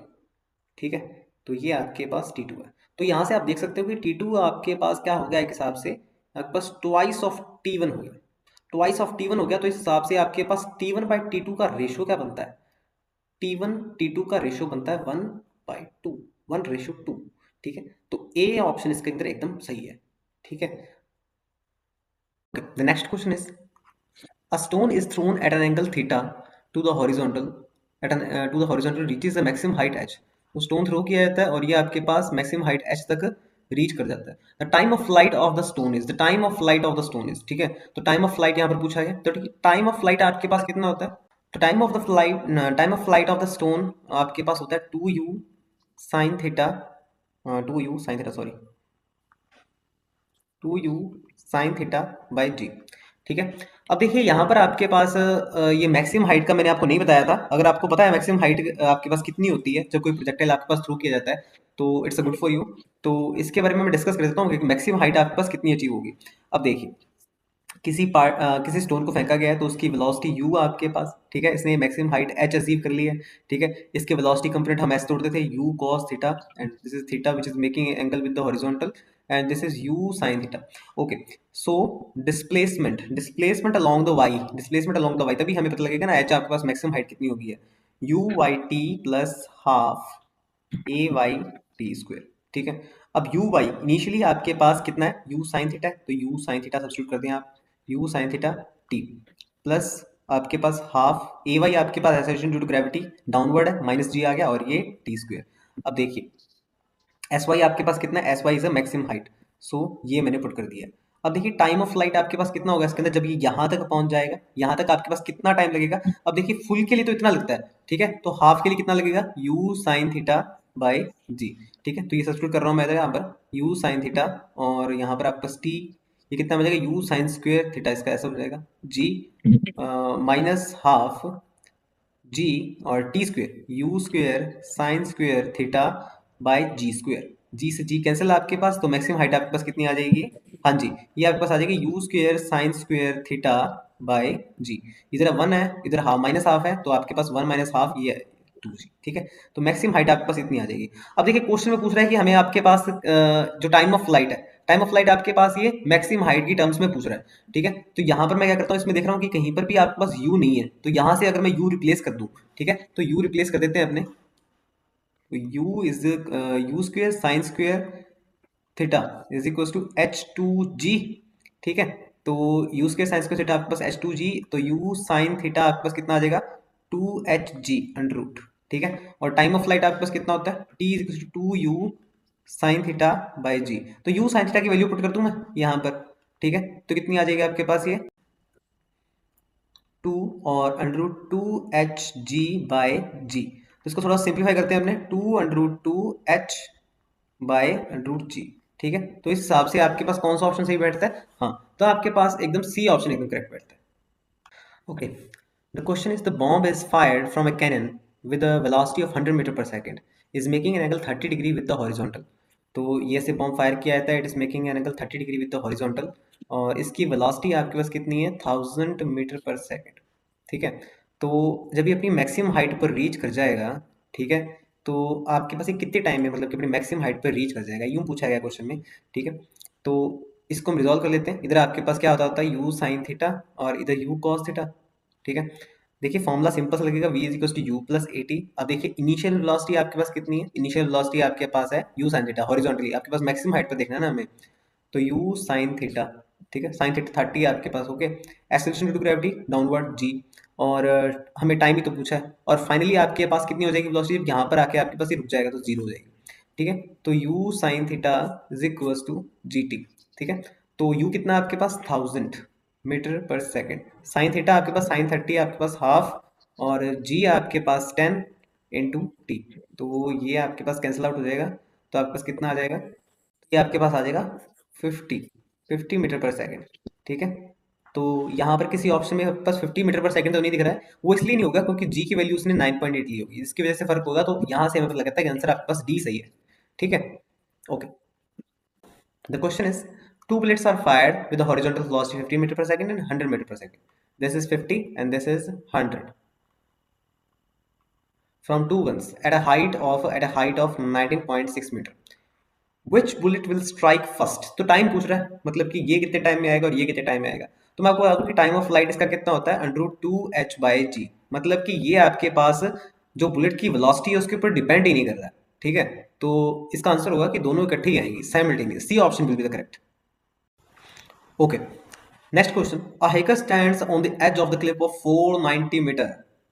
ठीक है, तो ये आपके पास T2 है। तो यहाँ से आप देख सकते हो कि T2 आपके पास क्या हो गया, एक हिसाब से आपके पास ट्वाइस ऑफ T1 हो गया। ट्वाइस ऑफ T1 हो गया, तो इस हिसाब से आपके पास T1 बाई T2 का रेशो क्या बनता है, T1 T2 का रेशो बनता है 1/2, 1:2। ठीक है, तो ए ऑप्शन इसके अंदर एकदम सही है। ठीक है, the next question is a stone is thrown at an angle theta to the horizontal to the horizontal reaches the maximum height h। वो स्टोन थ्रो किया जाता है और ये आपके पास मैक्सिमम हाइट h तक रीच कर जाता है। The time of flight of the stone is, the time of flight of the stone is. ठीक है, तो टाइम ऑफ फ्लाइट यहाँ पर पूछा है, तो टाइम ऑफ फ्लाइट आपके पास कितना होता है, तो time of flight of the stone आपके पास होता है 2u sine theta, 2u sine theta sorry 2u sine theta by जी। ठीक है, अब देखिए यहाँ पर आपके पास ये मैक्सिमम हाइट का मैंने आपको नहीं बताया था। अगर आपको पता है मैक्सिमम हाइट आपके पास कितनी होती है जब कोई प्रोजेक्टाइल आपके पास थ्रू किया जाता है, तो it's a good for you. तो इसके बारे में मैं डिस्कस कर देता हूँ कि मैक्सिमम हाइट आपके पास कितनी अचीव होगी। अब देखिए, किसी स्टोन को फेंका गया है तो उसकी वेलोसिटी u आपके पास। ठीक है, इसने मैक्सिमम हाइट h अचीव कर ली है। ठीक है, इसके वेलोसिटी कंपोनेंट हम ऐसे तोड़ते थे u cos theta, and this is theta which is making angle with the horizontal, and this is u sin theta. Okay, so displacement along the y, displacement along the y, तभी हमें पता लगेगा ना h आपके पास maximum height कितनी होगी है, u y t plus half a y t square. ठीक है, अब u y इनिशियली आपके पास कितना है, u sin थीटा है, तो u sin थीटा सब्स्टिट्यूट कर दें आप, u sin theta t plus आपके पास हाफ ए वाई आपके पास acceleration due to gravity downward है, माइनस जी आ गया, और ये टी स्क्वायर। अब देखिए एस वाई आपके पास कितना है, s y is a maximum height, so ये मैंने पुट कर दिया। अब देखिए टाइम ऑफ फ्लाइट आपके पास कितना होगा इसके अंदर, जब ये यहाँ तक पहुंच जाएगा, यहाँ तक आपके पास कितना टाइम लगेगा। अब देखिए फुल के लिए तो इतना लगता है, ठीक है, तो हाफ के लिए कितना लगेगा, u साइन थीटा बाई जी। ठीक है, तो ये सब्स्टिट्यूट कर रहा हूँ मैं यहाँ पर u साइन थीटा, और यहाँ पर आपके पास t, ये कितना बचेगा u साइन स्क्वायर थीटा, इसका ऐसा हो जाएगा g माइनस हाफ g और t square u square sine square theta by g square. G से जी कैंसिल आपके पास, तो मैक्सिमम हाइट आपके पास कितनी आ जाएगी, हाँ जी, ये आपके पास आ जाएगी u square sine square theta by g. इधर 1 है, इधर हाफ माइनस हाफ है, तो आपके पास 1 माइनस हाफ ये है 2g। ठीक है, तो मैक्सिमम हाइट आपके पास इतनी आ जाएगी। अब देखिए क्वेश्चन में पूछ रहा है कि हमें आपके पास जो टाइम ऑफ फ्लाइट है, टाइम ऑफ फ्लाइट आपके पास ये मैक्सिमम हाइट की टर्म्स में पूछ रहा है। ठीक है, तो यहाँ पर मैं क्या करता हूँ, इसमें देख रहा हूँ कि कहीं पर भी आपके पास u नहीं है, तो यहाँ से अगर मैं u रिप्लेस कर दूं, ठीक है, तो u रिप्लेस कर देते हैं अपने, तो u is u square sine square theta is equal to h2g। ठीक है, तो u square sine square theta आपके पास h2g, तो u साइन थीटा आपके पास कितना आ जाएगा 2hg अंडर रूट। ठीक है, और टाइम ऑफ फ्लाइट आपके पास कितना होता है, t is equal to 2u sine theta by जी। तो u साइन थीटा की वैल्यू पुट कर दूं मैं यहाँ पर। ठीक है, तो कितनी आ जाएगी आपके पास, ये 2 और under root 2hg bye g. तो इसको थोड़ा सिंप्लीफाई करते हैं अपने, 2 under root 2h by under root g. ठीक है, तो इस हिसाब से आपके पास कौन सा ऑप्शन सही बैठता है? हाँ, तो आपके पास एकदम सी ऑप्शन एकदम करेक्ट बैठता है। Okay, the question is the bomb is fired from a cannon with a velocity of 100 metre per second is making an angle 30 degree with the horizontal. तो ये से बॉम्ब फायर किया जाता है, it is making an angle 30 degree with the horizontal, और इसकी velocity आपके पास कितनी है? 1000 मीटर पर सेकंड। ठीक है, तो जब ये अपनी मैक्सिमम हाइट पर रीच कर जाएगा, ठीक है, तो आपके पास ये कितने टाइम में मतलब कि अपनी मैक्सिमम हाइट पर रीच कर जाएगा, यूं पूछा गया क्वेश्चन में। ठीक है, तो इसको हम रिजॉल्व कर लेते हैं। इधर आपके पास क्या होता है? यू साइन थीटा और इधर यू कॉस थीटा। ठीक है, देखिए फॉर्मूला सिंपल सा लगेगा, v is equal to u plus a t. अब देखिए इनिशियल वेलोसिटी आपके पास कितनी है? इनिशियल वेलोसिटी आपके पास है यू साइन थीटा, हॉरिजॉन्टली आपके पास मैक्सिमम हाइट पर देखना है ना हमें, तो यू साइन थीटा। ठीक है, साइन थीटा 30 आपके पास। Okay, acceleration due to gravity downward g, और हमें टाइम ही तो पूछा है, और फाइनली आपके पास कितनी हो जाएगी वेलोसिटी? यहाँ पर आके आपके पास ये रुक जाएगा तो जीरो हो जाएगी। ठीक है, तो u sine theta is equal to g t. ठीक है, तो u कितना आपके पास? 1000 metre per second. Sine theta आपके पास साइन 30 आपके पास हाफ, और g आपके पास 10 इंटू टी। तो ये आपके पास कैंसिल आउट हो जाएगा, तो आपके पास कितना आ जाएगा? ये आपके पास आ जाएगा 50 मीटर पर सेकंड। ठीक है, तो यहाँ पर किसी ऑप्शन में आपके पास 50 मीटर पर सेकंड तो नहीं दिख रहा है, वो इसलिए नहीं होगा क्योंकि जी की वैल्यू उसने 9.8 ली होगी, इसकी वजह से फर्क होगा, तो यहाँ से हमें पता लगता है कि आंसर आपके पास डी सही है। ठीक है, okay, the question is two bullets are fired with a horizontal velocity 50 meter per second and 100 meter per second. This is 50 and this is 100 from two guns at a height of 19.6 meter. Which bullet will strike first? तो time पूछ रहा है, मतलब कि ये कितने time में आएगा और ये कितने टाइम में आएगा। तो मैं आपको बता दूं कि टाइम ऑफ लाइट इसका कितना होता है? √2h/g, मतलब कि ये आपके पास जो बुलेट की वेलोसिटी है उसके ऊपर डिपेंड ही नहीं कर रहा है। ठीक है, तो इसका आंसर होगा कि दोनों इकट्ठे ही आएंगी simultaneous, c option will be the correct. Okay, next question, a hiker stands on the edge of the cliff of 490 metre.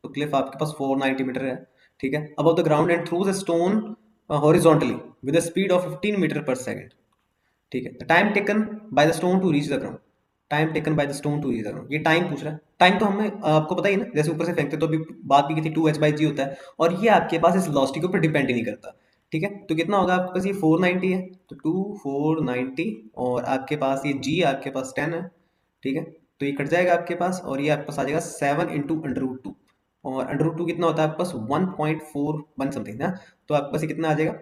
तो क्लिफ आपके पास 490 मीटर है। ठीक है, above the ground and throws a stone horizontally with a speed of 15 metre per second. ठीक है, time taken by the stone to reach the ground, time taken by the stone to reach the ground, ये time पूछ रहा है। Time तो हमें आपको पता ही है ना, जैसे ऊपर से फेंकते तो अभी बात भी की थी 2h/g होता है, और ये आपके पास इस वेलोसिटी के ऊपर डिपेंड ही नहीं करता। ठीक है, तो कितना होगा आपके पास? ये 490 है, तो 2 490, और आपके पास ये g आपके पास 10 है। ठीक है, तो ये कट जाएगा आपके पास, और ये आपके पास आ जाएगा 7 इंटू √2, और √2 कितना होता है आपके पास? 1.41 समथिंग ना, तो आपके पास ये कितना आ जाएगा?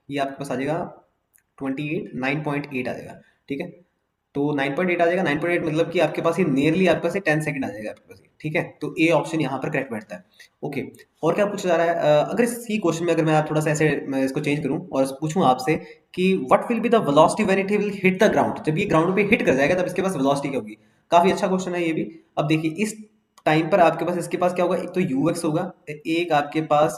ये आपके पास आ जाएगा 28 9.8 आ जाएगा। ठीक है, तो 9.8 आ जाएगा, 9.8 मतलब कि आपके पास ये नियरली आपके पास 10 सेकंड आ जाएगा आपके पास। ठीक है, तो ए ऑप्शन यहाँ पर करेक्ट बैठता है। ओके, और क्या पूछा जा रहा है? अगर इसी क्वेश्चन में अगर मैं आप थोड़ा सा ऐसे मैं इसको चेंज करूं और पूछूं आपसे कि what will be the velocity when it will hit the ground, जब ये ग्राउंड पे हिट कर जाएगा तब इसके पास वेलोसिटी क्या होगी? काफी अच्छा क्वेश्चन है ये भी। अब देखिए इस टाइम पर आपके पास इसके पास क्या होगा? एक तो यूएक्स होगा, एक आपके पास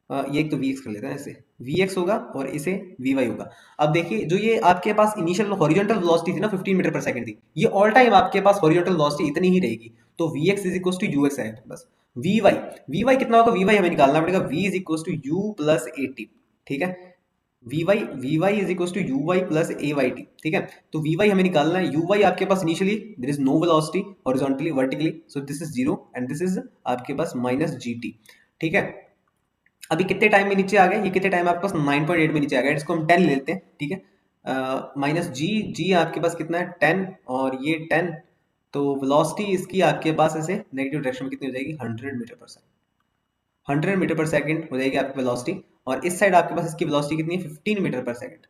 ये एक तो वी एक्स कर लेते हैं ऐसे, वी एक्स होगा और इसे वी वाई होगा। अब देखिए जो ये आपके पास इनिशियल हॉरिजॉन्टल वेलोसिटी थी ना 15 मीटर पर सेकंड थी, ये ऑल टाइम आपके पास हॉरिजॉन्टल वेलोसिटी इतनी ही रहेगी, तो v x is equal to u x है बस। वी वाई कितना होगा? वी वाई हमें निकालना पड़ेगा, v is equal to u plus a t. ठीक है, v y is equal to u y plus a y t. ठीक है, तो वी वाई हमें निकालना है, यू वाई आपके पास initially there is no velocity horizontally vertically, so this is zero and this is आपके पास माइनस जी टी। ठीक है, अभी कितने टाइम में नीचे आ गए? ये कितने टाइम आपके पास? 9.8 में नीचे आ गया, इसको हम 10 ले लेते हैं। ठीक है, माइनस जी, जी आपके पास कितना है? 10, और ये 10, तो वेलोसिटी इसकी आपके पास ऐसे नेगेटिव डायरेक्शन में कितनी हो जाएगी? 100 metre per second, 100 metre per second हो जाएगी आपकी वेलोसिटी, और इस साइड आपके पास इसकी वेलोसिटी कितनी है? 15 मीटर पर सेकंड।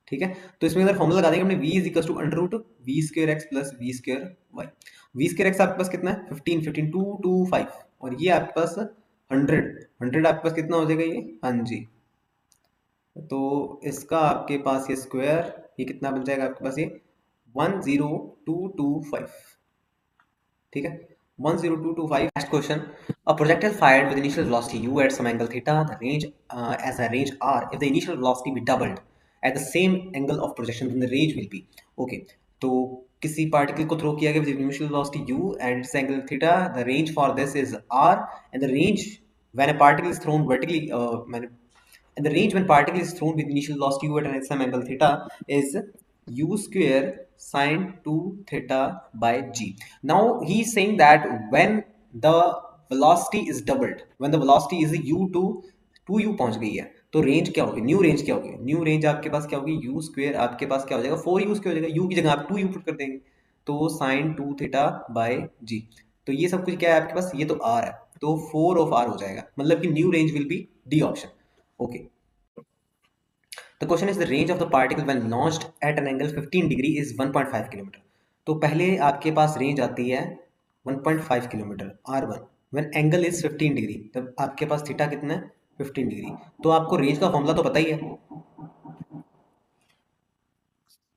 ठीक है, तो इसमें अगर फॉर्मूला लगा देंगे हमने, v is equal to under root v square x plus v square y. V square x आपके पास कितना है? 15 15 2 2 5, और ये आपके पास 100 100 आपके पास कितना हो जाएगा ये? हाँ जी, तो इसका आपके पास ये स्क्वायर, ये कितना बन जाएगा आपके पास? ये 10225। ठीक है, 10225। Next question, a projectile fired with initial velocity u at some angle theta, the range as a range r, if the initial velocity be doubled at the same angle of projection then the range will be। okay, तो किसी particle को throw किया गया with initial velocity u and its angle theta, the range for this is r, and the range when a particle is thrown vertically and the range when particle is thrown with initial velocity u at some angle theta is u square sine 2 theta by g. Now he is saying that when the velocity is doubled, when the velocity is u to 2u पहुंच गई है, तो range क्या होगी, new range क्या होगी, new range आपके पास क्या होगी, यू स्क्वेयर आपके पास क्या हो जाएगा, 4u स्क्वेयर हो जाएगा, यू की जगह आप 2u पुट कर देंगे, तो साइन 2 थीटा बाय जी। तो ये सब कुछ क्या है आपके पास, ये तो आर है, तो 4 ऑफ आर हो जाएगा, मतलब कि new range will be d option. Okay, the question is the range of the particle when launched at an angle 15 degree is 1.5 kilometre. तो पहले आपके पास रेंज आती है 1.5 kilometre r1 when angle is 15 degree, तब आपके पास थीटा कितना है 15 डिग्री। तो आपको रेंज का फॉर्मूला तो पता ही है,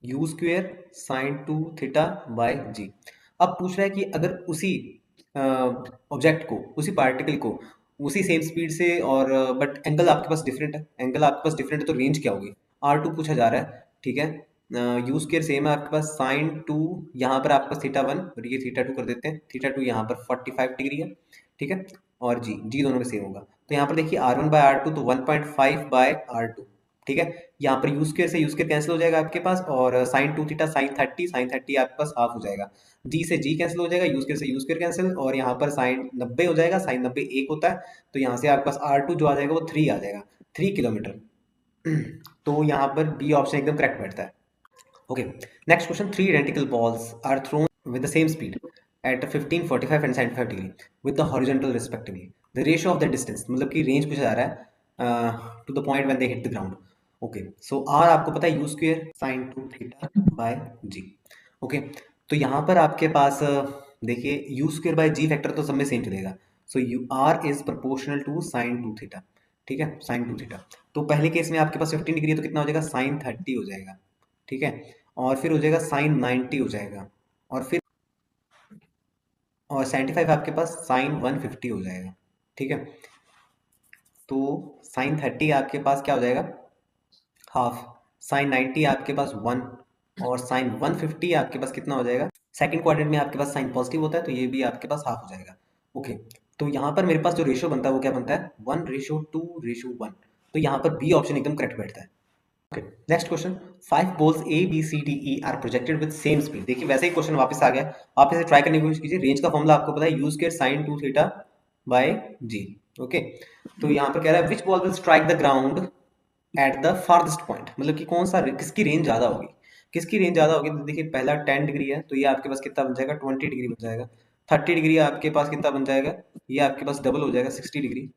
u square sine 2 theta by g. अब पूछ रहा है कि अगर उसी ऑब्जेक्ट को, उसी पार्टिकल को उसी सेम स्पीड से और बट एंगल आपके पास डिफरेंट है, एंगल आपके पास डिफरेंट है, तो रेंज क्या होगी, R2 पूछा जा रहा है, ठीक है। यू स्क्वेयर सेम है आपके पास साइन 2, यहाँ पर आपके पास थीटा 1 और ये थीटा 2 कर देते हैं, थीटा 2 यहाँ पर 45 डिग्री है, ठीक है, और जी जी दोनों में सेम होगा, तो यहाँ पर देखिए R1 बाय R2 तो 1.5 बाय R2, ठीक है। यहाँ पर यू स्क्वेयर से यू स्क्वेयर कैंसिल हो जाएगा आपके पास, और साइन 2 थीटा साइन 30 आपके पास हाफ हो जाएगा, जी से जी कैंसिल हो जाएगा, यू स्क्वेयर से यू स्क्वेयर कैंसिल, और यहाँ पर साइन 90 हो जाएगा, साइन 90 1 होता है, तो यहाँ से आपके पास R2 जो आ जाएगा वो 3 आ जाएगा, 3 किलोमीटर। तो यहाँ पर बी ऑप्शन एकदम करेक्ट बैठता है। Okay, next question, 3 identical balls are thrown with the same speed at 15, 45 and 75 degree with the horizontal respectively. The ratio of the distance, मतलब कि रेंज पूछा जा रहा है to the point when they hit the ground. Okay, so r आपको पता है u square sine 2 theta by g. Okay, तो यहाँ पर आपके पास देखिए u square by g factor तो सब में सेम चलेगा, so you r is proportional to sine 2 theta, ठीक है, साइन 2 थीटा। तो पहले केस में आपके पास 15 डिग्री है तो कितना हो जाएगा, साइन 30 हो जाएगा, ठीक है, और फिर हो जाएगा साइन 90 हो जाएगा, और फिर और 75 आपके पास साइन 150 हो जाएगा, ठीक है। तो साइन 30 आपके पास क्या हो जाएगा, हाफ, साइन 90 आपके पास 1, और साइन 150 आपके पास कितना हो जाएगा, सेकंड क्वाड्रेंट में आपके पास साइन पॉजिटिव होता है, तो ये भी आपके पास हाफ हो जाएगा। ओके, तो यहाँ पर मेरे पास जो रेशियो बनता है वो क्या बनता है, 1:2:1, तो यहाँ पर बी ऑप्शन एकदम करेक्ट बैठता है। Okay, next question, 5 balls A B C D E are projected with same speed. देखिए वैसे ही क्वेश्चन वापस आ गया, आप इसे ट्राई करने की कोशिश कीजिए। रेंज का फॉर्मूला आपको पता है, u square sine 2 theta by g. Okay, तो यहाँ पर कह रहा है which ball will strike the ground at the farthest point, मतलब कि कौन सा, किसकी रेंज ज्यादा होगी, किसकी रेंज ज्यादा होगी। तो देखिए पहला 10 डिग्री है, तो ये आपके पास कितना बन जाएगा, 20 डिग्री बन जाएगा। 30 डिग्री आपके पास कितना बन जाएगा, ये आपके पास डबल हो जाएगा, 60 डिग्री।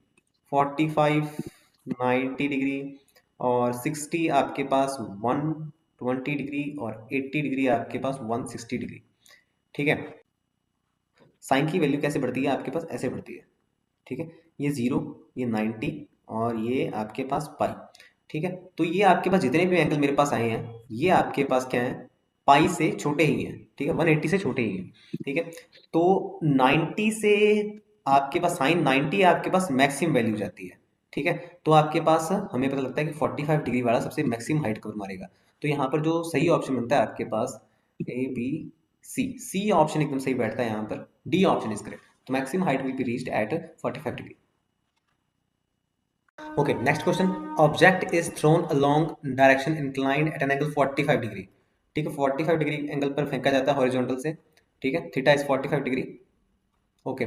45, 90 डिग्री और 60 आपके पास 120 डिग्री, और 80 डिग्री आपके पास 160 डिग्री, ठीक है। साइन की वैल्यू कैसे बढ़ती है आपके पास, ऐसे बढ़ती है, ठीक है, ये 0, ये 90 और ये आपके पास पाई, ठीक है। तो ये आपके पास जितने भी एंगल मेरे पास आए हैं ये आपके पास क्या है, पाई से छोटे ही हैं, ठीक है, 180 से छोटे ही हैं, ठीक है। तो 90 से आपके पास साइन 90 आपके पास मैक्सिमम वैल्यू जाती है, ठीक है। तो आपके पास हमें पता लगता है कि 45 डिग्री वाला सबसे मैक्सिमम हाइट कवर मारेगा, तो यहाँ पर जो सही ऑप्शन बनता है आपके पास A B C, C option एकदम सही बैठता है यहाँ पर, डी ऑप्शन इज करेक्ट, तो maximum height will be reached eight 45 degree. Okay, next question. Object is thrown along direction inclined at an angle 45 degree, ठीक है, 45 डिग्री एंगल पर फेंका जाता है हॉरिजॉन्टल से, ठीक है, theta is 45 degree. Okay,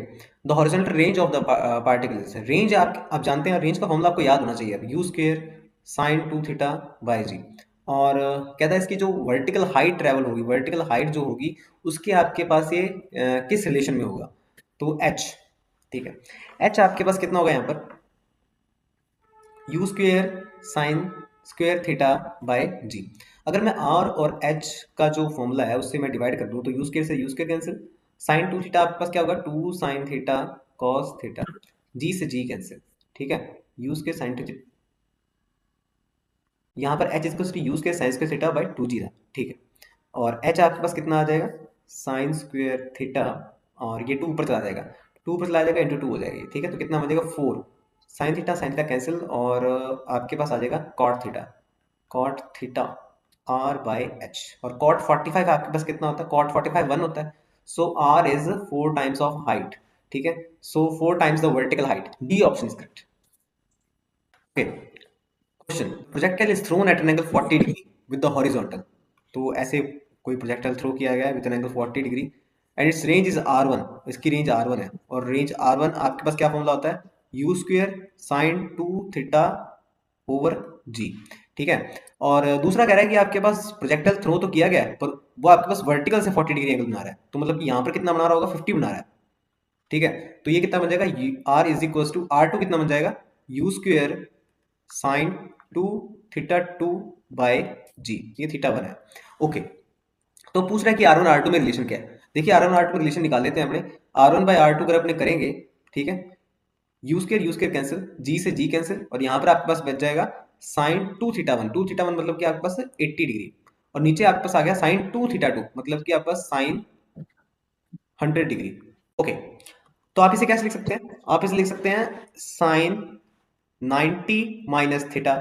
the horizontal range of the particles, range आप जानते हैं, रेंज का फॉर्मूला आपको याद होना चाहिए, अब u square sine 2 theta by g. और कहता है इसकी जो वर्टिकल हाइट ट्रेवल होगी, वर्टिकल हाइट जो होगी उसके आपके पास ये किस रिलेशन में होगा, तो एच, ठीक है, एच आपके पास कितना होगा यहाँ पर, u square sine square theta by g. अगर मैं आर और एच का जो फॉर्मूला है उससे मैं डिवाइड कर दूं तो यू स्क्वेयर से u square cancel, sine 2 theta आपके पास क्या होगा, 2 sine theta cos theta, g से जी कैंसिल, ठीक है, यू स्क्वेयर साइन 2 थीटा, यहाँ पर H is u square sine square theta bye 2 जी था, ठीक है, और एच आपके पास कितना आ जाएगा, साइन स्क्वेयर थीटा, और ये 2 ऊपर चला जाएगा, 2 ऊपर चला जाएगा इंटू 2 हो जाएगी, ठीक है, तो कितना बचेगा 4, साइन थीटा कैंसिल, और आपके पास आ जाएगा cot theta r by h, और कॉट 45 आपके पास कितना होता है, कॉट 45 1 होता है, so r is 4 times of height, ठीक है, so 4 times the vertical height, D option is correct. Okay, question, projectile is thrown at an angle 40 degree with the horizontal, तो ऐसे कोई प्रोजेक्टाइल थ्रो किया गया है with an angle 40 degree and its range is R1, इसकी range R1 है, और range R1 आपके पास क्या फॉर्मूला होता है, u square sine 2 theta over g, ठीक है। और दूसरा कह रहा है कि आपके पास प्रोजेक्टाइल थ्रो तो किया गया है पर वो आपके पास वर्टिकल से 40 डिग्री एंगल बना रहा है, तो मतलब कि यहाँ पर कितना बना रहा होगा, 50 बना रहा है, ठीक है। तो ये कितना बन जाएगा, r is equal to r two कितना बन जाएगा, u square sine two theta two by g, ये थीटा बना है, ओके। तो पूछ रहा है कि आर वन आर टू में रिलेशन क्या है। देखिए आर वन आर टू में रिलेशन निकाल लेते हैं अपने। R one by r two अगर अपने करेंगे, ठीक है, यू स्केयर कैंसिल, जी से जी कैंसिल, और यहाँ पर आपके पास बच जाएगा sine two theta one. Two theta one मतलब कि आपके पास 80 डिग्री, और नीचे आपके पास आ गया साइन टू थीटा टू मतलब कि आपके पास साइन 100 डिग्री, ओके। तो आप इसे कैसे लिख सकते हैं, आप इसे लिख सकते हैं साइन 90 माइनस थीटा,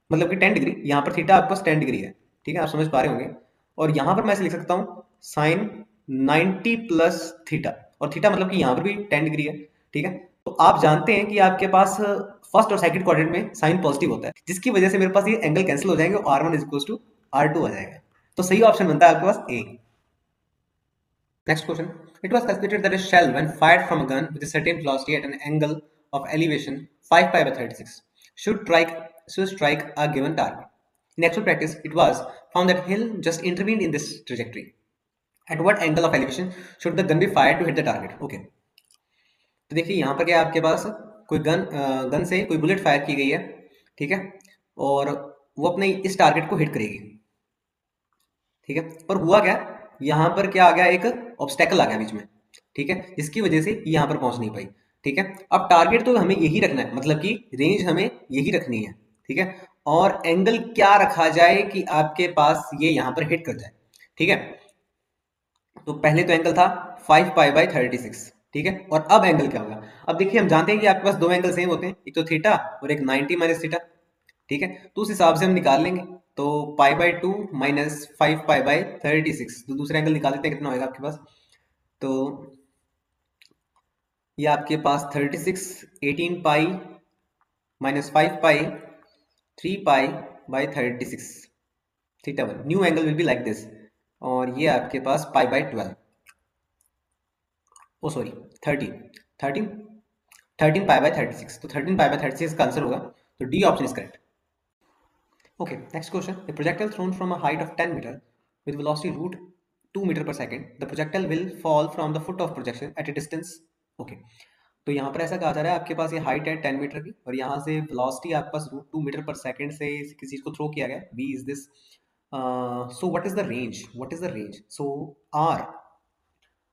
मतलब कि 10 डिग्री, यहाँ पर थीटा आपके पास 10 डिग्री है, ठीक है, आप समझ पा रहे होंगे। और यहाँ पर मैं इसे लिख सकता हूँ साइन 90 प्लस थीटा, और थीटा मतलब कि यहाँ पर भी 10 डिग्री है, ठीक है। तो आप जानते हैं कि आपके पास फर्स्ट और सेकंड क्वाड्रेंट में साइन पॉजिटिव होता है, जिसकी वजह से मेरे पास ये एंगल कैंसिल हो जाएंगे और r one is equal to r two आ जाएगा। तो सही ऑप्शन बनता है आपके पास ए। Next question. It was calculated that a shell, when fired from a gun with a certain velocity at an angle of elevation 5 pi by 36, should strike a given target. In actual practice, it was found that Hill just intervened in this trajectory. At what angle of elevation should the gun be fired to hit the target? Okay. तो देखिए यहाँ पर क्या है, आपके पास कोई gun से कोई बुलेट फायर की गई है, ठीक है, और वो अपने इस टारगेट को हिट करेगी, ठीक है। पर हुआ क्या, यहाँ पर क्या आ गया, एक ऑब्स्टेकल आ गया बीच में, ठीक है, जिसकी वजह से यहाँ पर पहुंच नहीं पाई, ठीक है। अब टारगेट तो हमें यही रखना है, मतलब कि रेंज हमें यही रखनी है, ठीक है। और एंगल क्या रखा जाए कि आपके पास ये यहाँ पर हिट कर जाए, ठीक है। तो पहले तो एंगल था 5 पाई बाई 36, ठीक है। और अब एंगल क्या होगा, अब देखिए हम जानते हैं कि आपके पास दो एंगल सेम होते हैं, एक तो थीटा और एक 90 माइनस थीटा, ठीक है। तो उस हिसाब से हम निकाल लेंगे, तो pi by two minus 5 pi by 36, तो दूसरा एंगल निकाल लेते हैं कितना होगा आपके पास। तो ये आपके पास 36 18 pi minus 5 pi 3 pi by 36 theta one, new angle will be like this, और ये आपके पास pi by 12, oh sorry 13 13 13 pi by 36, तो 13 पाई बाई 36 का आंसर होगा, तो D option is correct. Okay, next question. A projectile thrown from a height of 10 meter with velocity root 2 meter per second. The projectile will fall from the foot of projection at a distance. Okay. तो यहाँ पर ऐसा कहा जा रहा है, आपके पास ये हाइट है 10 मीटर की, और यहाँ से वेलोसिटी आपके पास रूट 2 मीटर पर सेकंड से किसी चीज को थ्रो किया गया, v is this, so what is the range, what is the range, so r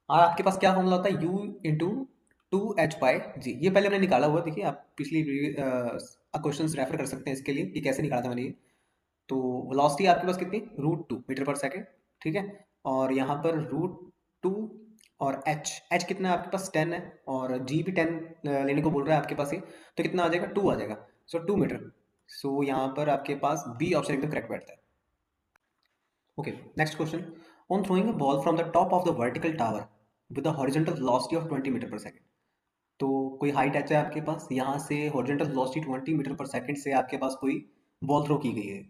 आपके पास क्या फॉर्मूला होता है, u इंटू 2h/g, ये पहले हमने निकाला हुआ, देखिए आप पिछली क्वेश्चंस रेफर कर सकते हैं इसके लिए कि कैसे निकाला था मैंने ये। तो वेलोसिटी आपके पास कितनी, रूट 2 मीटर पर सेकंड, ठीक है। और यहाँ पर रूट 2 और h कितना है आपके पास 10 है, और g भी 10 लेने को बोल रहा है आपके पास ही, तो कितना आ जाएगा 2 आ जाएगा, सो 2 मीटर। सो यहाँ पर आपके पास बी ऑप्शन एकदम करेक्ट बैठता है। Okay, next question. On throwing a ball from the top of the vertical tower with a horizontal velocity of 20 metre per second, तो कोई हाइट h है आपके पास, यहाँ से horizontal velocity 20 metre per second से आपके पास कोई बॉल थ्रो की गई है,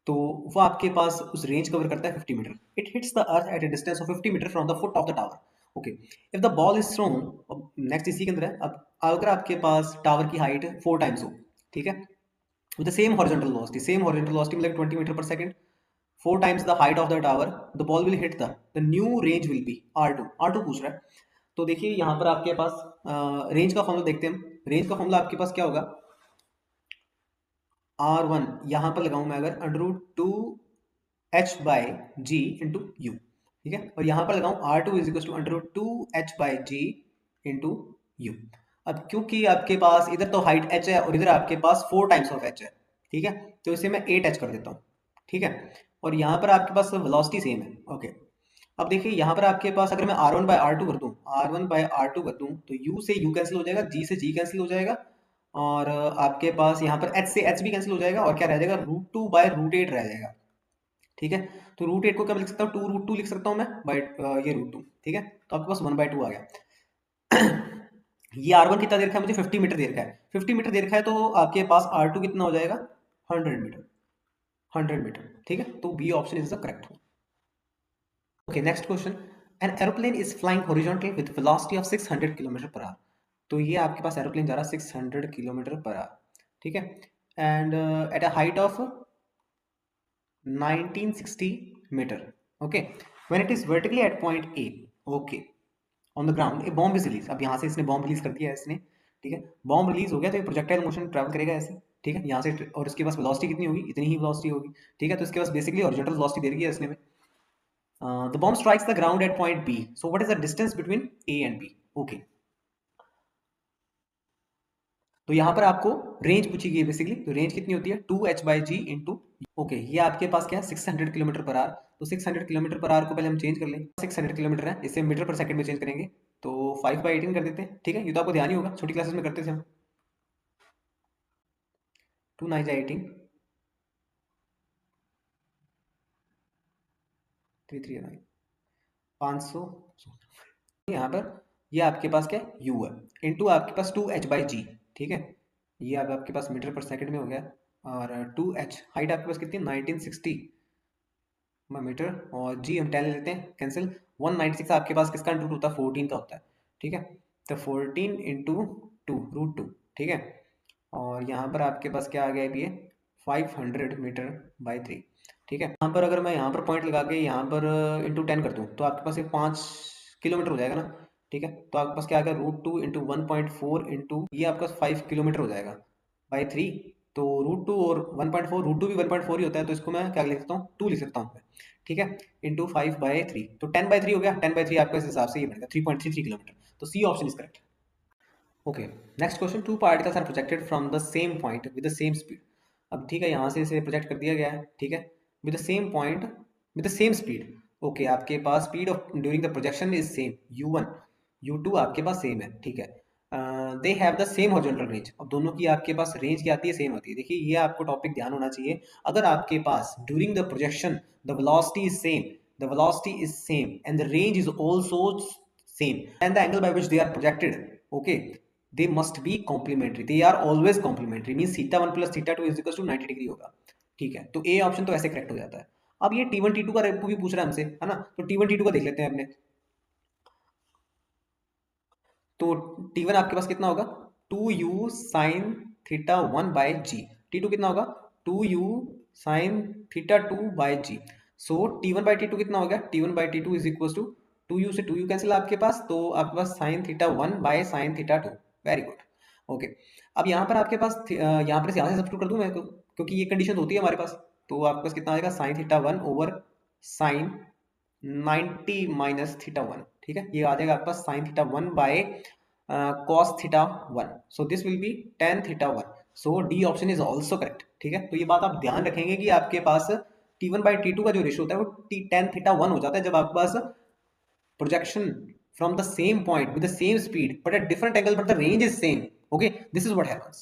तो वो आपके पास उस रेंज कवर करता है 50 metre. It hits the earth at a distance of 50 metre from the foot of the tower, okay. If the ball is thrown, next इसी के अंदर है, अब अगर आपके पास टावर की हाइट 4 टाइम्स हो, ठीक है, with the same horizontal velocity, same horizontal velocity मतलब 20 metre per second, 4 times the height of the tower, the ball will hit the new range will be R2, R2 पूछ रहा है। तो देखिए यहाँ पर आपके पास रेंज का फॉर्मूला देखते हैं हम, रेंज का फॉर्मूला आपके पास क्या होगा, R1 यहाँ पर लगाऊं मैं अगर under root 2h/g into you, ठीक है, और यहाँ पर लगाऊं R2 is equal to under root 2h/g into u. अब क्योंकि आपके पास इधर तो हाइट h है और इधर आपके पास 4 टाइम्स ऑफ h है, ठीक है, तो इसे मैं 8h कर देता हूँ, ठीक है। और यहाँ पर आपके पास वेलोसिटी सेम है, ओके। अब देखिए यहाँ पर आपके पास अगर मैं R1 बाय R2 कर दूं, R1 बाय R2 कर दूं, तो U से U कैंसिल हो जाएगा, G से G कैंसिल हो जाएगा, और आपके पास यहाँ पर H से H भी कैंसिल हो जाएगा, और क्या रह जाएगा, रूट 2 बाय रूट 8 रह जाएगा, ठीक है। तो रूट 8 को क्या लिख सकता हूँ, 2 रूट 2 लिख सकता हूँ मैं बाय ये रूट 2, ठीक है। तो आपके पास 1/2 आ गया। ये R1 कितना दे रखा है मुझे, 50 मीटर दे रखा है, 50 मीटर दे रखा है, तो आपके पास R2 कितना हो जाएगा, 100 मीटर, 100 मीटर, ठीक है। तो B option is the correct one. Okay, next question. An aeroplane is flying horizontal with velocity of 600 kilometre per hour, तो ये आपके पास एरोप्लेन जा रहा है 600 किलोमीटर पर आवर, ठीक है। and at a height of 1960 meter. Okay, when it is vertically at point A, okay, on the ground A bomb is release. अब यहाँ से इसने बॉम्ब रिलीज कर दिया है इसने, ठीक है, बॉम्ब रिलीज हो गया तो ये प्रोजेक्टाइल मोशन ट्रैवल करेगा ऐसे, ठीक है, यहाँ से, और इसके पास वेलोसिटी कितनी होगी, इतनी ही वेलोसिटी होगी, ठीक है, तो इसके पास बेसिकली हॉरिजॉन्टल वेलोसिटी दे रही है इसने में। The bomb strikes the ground at point b, so what is the distance between a and b. Okay, तो यहाँ पर आपको रेंज पूछी गई है बेसिकली, तो रेंज कितनी होती है 2h/g इंटू। ओके, ये आपके पास क्या है 600 किलोमीटर पर आवर, तो 600 किलोमीटर पर आवर को पहले हम चेंज कर लें, 600 किलोमीटर है, इसे मीटर पर सेकंड में चेंज करेंगे, तो 5/18 कर देते हैं, ठीक है, ये तो आपको ध्यान ही होगा, छोटी क्लासेस में करते थे हम। 2 9 18 3 3 9 500, यहाँ पर ये आपके पास क्या है u है, इंटू आपके पास 2h/g, ठीक है, ये अब आपके पास मीटर पर सेकंड में हो गया, और 2h हाइट आपके पास कितनी है 1960 मीटर, और g हम 10 ले लेते हैं, कैंसिल, 196 आपके पास किसका रूट होता है 14 का होता है, ठीक है, तो 14 इंटू 2 √2, ठीक है, और यहाँ पर आपके पास क्या आ गया है, ये 500 मीटर बाई 3, ठीक है, यहाँ पर अगर मैं यहाँ पर पॉइंट लगा के यहाँ पर इंटू 10 कर दूँ तो आपके पास ये 5 किलोमीटर हो जाएगा ना, ठीक है, तो आपके पास क्या आ गया √2 इंटू 1.4 इंटू ये आपका 5 किलोमीटर हो जाएगा बाई 3, तो √2 और 1.4, √2 भी 1.4 ही होता है, तो इसको मैं क्या लिख सकता हूँ 2 लिख सकता हूँ, ठीक है, इंटू 5/3, तो 10/3 हो गया, 10/3 आपका इस हिसाब से ये बनेगा 3.33 किलोमीटर, तो सी option is correct. Okay, next question, two particles are projected from the same point with the same speed. अब ठीक है, यहाँ से इसे प्रोजेक्ट कर दिया गया है, ठीक है, with the same point with the same speed. Okay, आपके पास speed of during the projection is same, u1 u2 आपके पास सेम है, ठीक है, they have the same horizontal range. अब दोनों की आपके पास रेंज क्या आती है, सेम होती है। देखिए ये आपको टॉपिक ध्यान होना चाहिए, अगर आपके पास during the projection the velocity is same, the velocity is same and the range is also same and the angle by which they are projected, okay, they must be complementary, they are always complementary, means θ1 plus θ2 is equals to 90 degree होगा, ठीक है, तो A option तो ऐसे correct हो जाता है। अब ये T1 T2 का भी पूछ रहा है हमसे, है ना, तो T1 T2 का देख लेते हैं अपने, तो T1 आपके पास कितना होगा 2u sin θ1/g, T2 कितना होगा 2u sin θ2 by G, so T1/T2 कितना हो गया, T1/T2 is equal to 2u से 2u कैंसिल आपके पास, तो आपके पास sin θ1 by sin θ2, very good. Okay, अब यहाँ पर आपके पास यहाँ पर यहाँ से सब्स्टिट्यूट कर दूं मैं, क्योंकि ये कंडीशन होती है हमारे पास, तो आपके पास कितना आएगा sin θ1 ओवर sin 90 माइनस θ1, ठीक है, ये आ जाएगा आपके पास sin θ1 bye cos θ1, so this will be tan θ1, so D option is also correct, ठीक है, तो ये बात आप ध्यान रखेंगे कि आपके पास T1/T2 का जो रेशियो होता है वो tan θ1 हो जाता है जब आपके पास projection from the same point with the same speed but at different angle but the range is same, okay, this is what happens.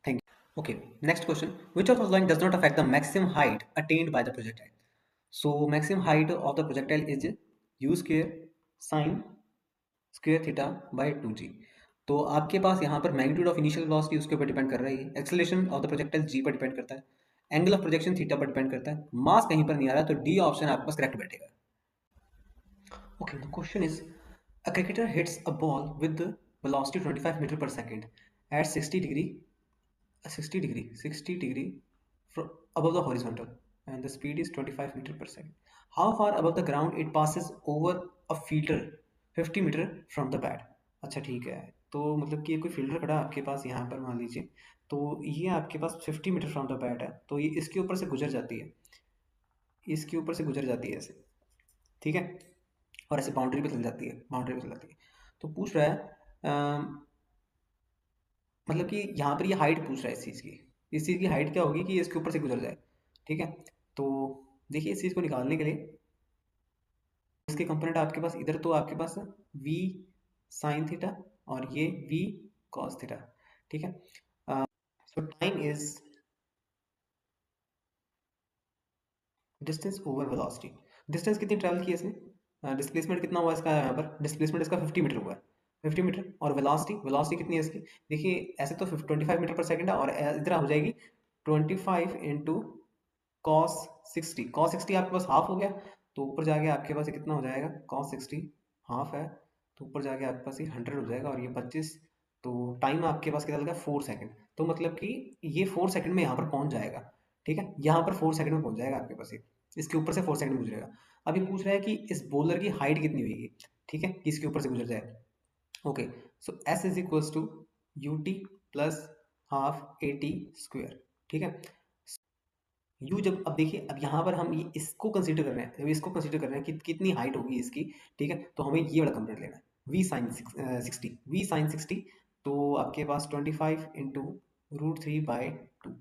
Thank you. Okay, next question, which of the following does not affect the maximum height attained by the projectile? So maximum height of the projectile is u square sin square theta by 2g, तो आपके पास यहाँ पर magnitude of initial velocity उसके ऊपर depend कर रही है, acceleration of the projectile g पर डिपेंड करता है, एंगल ऑफ प्रोजेक्शन थीटा पर डिपेंड करता है, मास कहीं पर नहीं आ रहा, तो डी ऑप्शन आपके पास करेक्ट बैठेगा। Okay, the question is a cricketer hits a ball with the velocity 25 meter per second at 60 degree from above the horizontal and the speed is 25 meter per second. How far above the ground it passes over a fielder 50 meter from the bat? अच्छा ठीक है, तो मतलब कि कोई fielder खड़ा है आपके पास यहाँ पर मान लीजिए, तो ये आपके पास 50 मीटर फ्रॉम द बैट है, तो ये इसके ऊपर से गुजर जाती है, इसके ऊपर से गुजर जाती है ऐसे, ठीक है, और ऐसे बाउंड्री पे चल जाती है, बाउंड्री पे चल जाती है, तो पूछ रहा है मतलब कि यहाँ पर ये हाइट पूछ रहा है इस चीज़ की, इस चीज़ की हाइट क्या होगी कि इसके ऊपर से गुजर जाए, ठीक है, तो देखिए इस चीज़ को निकालने के लिए इसके कंपोनेंट आपके पास इधर तो आपके पास v sin थीटा और ये v cos थीटा, ठीक है, सो time is distance over velocity, distance कितनी ट्रैवल की है इसने, डिस्प्लेसमेंट कितना हुआ इसका, यहाँ पर डिस्प्लेसमेंट इसका 50 मीटर हुआ है, 50 मीटर, और वेलोसिटी वेलोसिटी कितनी है इसकी, देखिए ऐसे तो 25 मीटर पर सेकंड है, और इधर हो जाएगी 25 इंटू cos 60, cos 60 आपके पास हाफ हो गया, तो ऊपर जाके आपके पास ये कितना हो जाएगा cos 60 हाफ है, तो ऊपर जाके आपके पास ये 100 हो जाएगा, और ये 25 तो टाइम आपके पास कितना लगा 4 सेकंड। तो मतलब कि ये 4 सेकंड में यहाँ पर पहुंच जाएगा। ठीक है, यहाँ पर 4 सेकंड में पहुंच जाएगा आपके पास ये, इसके ऊपर से 4 सेकंड में गुजरेगा। अभी पूछ रहा है कि इस बोलर की हाइट कितनी होगी, ठीक है, कि इसके ऊपर से गुजर जाए। Okay, so s is equals to u t plus half a t square. ठीक है, यू जब, अब देखिए, अब यहाँ पर हम ये इसको कंसीडर कर रहे हैं, जब इसको कंसीडर कर रहे हैं कि कितनी हाइट होगी इसकी, ठीक है, तो हमें ये वाला कंप्लीट लेना है, वी साइन 60, वी साइन 60। तो आपके पास 25 into √3/2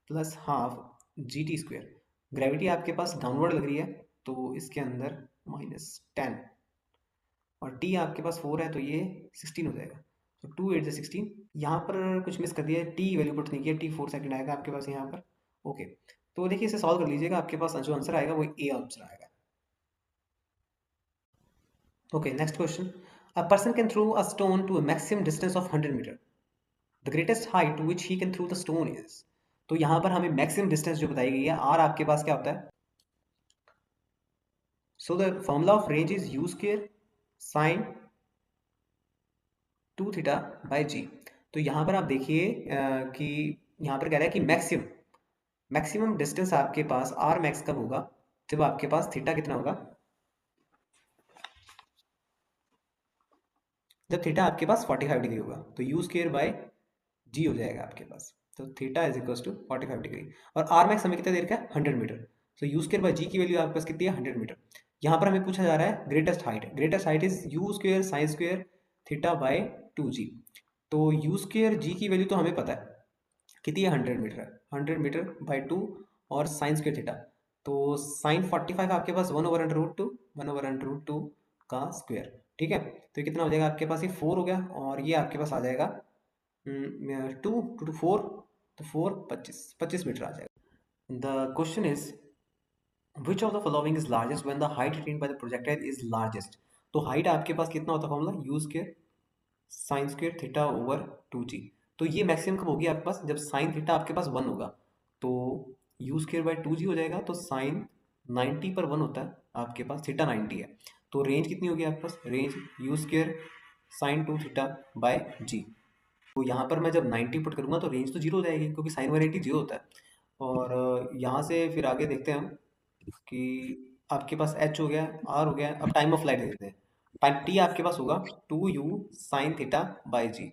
plus half g t square. Gravity आपके पास डाउनवर्ड लग रही है, तो इसके अंदर -10, और टी आपके पास 4 है, तो ये 16 हो जाएगा। तो 2 8 16। यहाँ पर कुछ मिस कर दिया है, टी वैल्यू पुट नहीं किया, टी 4 सेकंड आएगा आपके पास यहाँ पर। ओके, तो देखिए इसे सॉल्व कर लीजिएगा, आपके पास जो आंसर आएगा वो ए आंसर आएगा। Okay, next question. A person can throw a stone to a maximum distance of 100 metre. The greatest height to which he can throw the stone is. तो यहाँ पर हमें मैक्सिमम डिस्टेंस जो बताई गई है, आर आपके पास क्या होता है? So the formula of range is u square sine 2 theta by जी। तो यहाँ पर आप देखिए कि यहाँ पर कह रहा है कि मैक्सिमम मैक्सिमम डिस्टेंस आपके पास आर मैक्स कब होगा? जब आपके पास थीटा कितना होगा? जब थीटा आपके पास 45 डिग्री होगा, तो यू स्क्वेयर बाय जी हो जाएगा आपके पास। तो theta is equal to 45 degree, और आर मैक्स हमें कितना देर का है? 100 मीटर। तो यू स्क्वेयर बाय जी की वैल्यू आपके पास कितनी है? 100 मीटर। यहाँ पर हमें पूछा जा रहा है greatest height. Greatest height is u square sine square theta bye 2 जी। तो यू स्क्वेयर जी की वैल्यू तो हमें पता है कितनी है, 100 मीटर है, 100 मीटर/2, और साइन स्क्वेयर थीटा। तो साइन 45 आपके पास 1/√2, 1/√2 का स्क्वायर। ठीक है, तो ये कितना हो जाएगा आपके पास? ये 4 हो गया, और ये आपके पास आ जाएगा 2 2 4, तो 4 25, 25 मीटर आ जाएगा। The question is which of the following is largest when the height attained by the projectile is largest. तो हाइट आपके पास कितना होता है formula? You square sign square theta over 2 जी। तो ये मैक्सिमम कब होगी आपके पास? जब साइन थीटा आपके पास 1 होगा, तो यू स्क्वेयर बाय 2 जी हो जाएगा। तो साइन 90 पर 1 होता है आपके पास, थीटा 90 है, तो रेंज कितनी होगी आपके पास? Range u square sine 2 theta by g. तो यहाँ पर मैं जब 90 पुट करूँगा तो रेंज तो जीरो हो जाएगी, क्योंकि साइन 180 जीरो होता है। और यहाँ से फिर आगे देखते हैं हम कि आपके पास एच हो गया, आर हो गया। अब टाइम ऑफ फ्लाइट देखते हैं। टाइम टी आपके पास होगा 2u sine theta by g.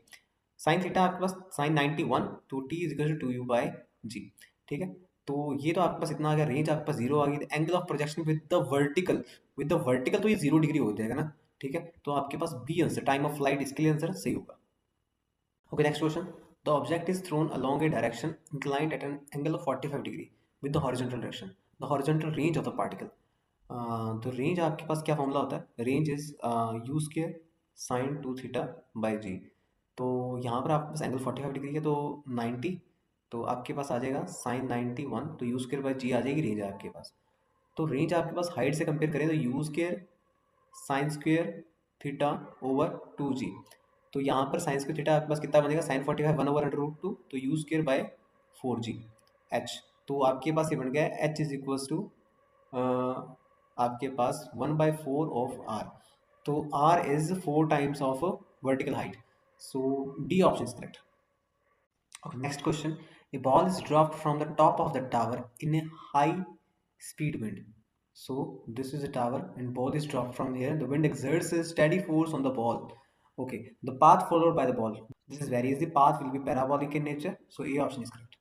Sine theta आपके पास साइन 91, तो t is equal to 2u by g. ठीक है, तो ये तो आपके पास इतना आ गया, रेंज आपके पास जीरो आ गई। Angle of projection with the vertical तो ये 0 डिग्री हो जाएगा ना। ठीक है, तो आपके पास B answer, time of flight, इसके लिए आंसर सही होगा। Okay, next question. The object is thrown along a direction inclined at an angle of 45 degree with the horizontal direction. The horizontal range of the particle. तो range आपके पास क्या formula होता है? Range is u square sine 2 theta by जी। तो यहाँ पर आपके पास एंगल 45 डिग्री है, तो 90, तो आपके पास आ जाएगा साइन 91, तो यू स्क्वेयर बाई जी आ जाएगी रेंज आपके पास। तो रेंज आपके पास हाइट से कंपेयर करें तो you square sine square theta over 2 जी। तो यहाँ पर साइन स्क्वेयर थीटा आपके पास कितना बनेगा? साइन 45 1/√2, तो you square bye 4 ji H. तो आपके पास ये बन गया एच इज इक्वल्स टू आपके पास 1/4 ऑफ आर। तो r is 4 times of vertical height. So D option is correct. Okay, next question. A ball is dropped from the top of the tower in a high speed wind. So this is a tower and ball is dropped from here. The wind exerts a steady force on the ball. Okay, the path followed by the ball. This is very easy. Path will be parabolic in nature. So A option is correct.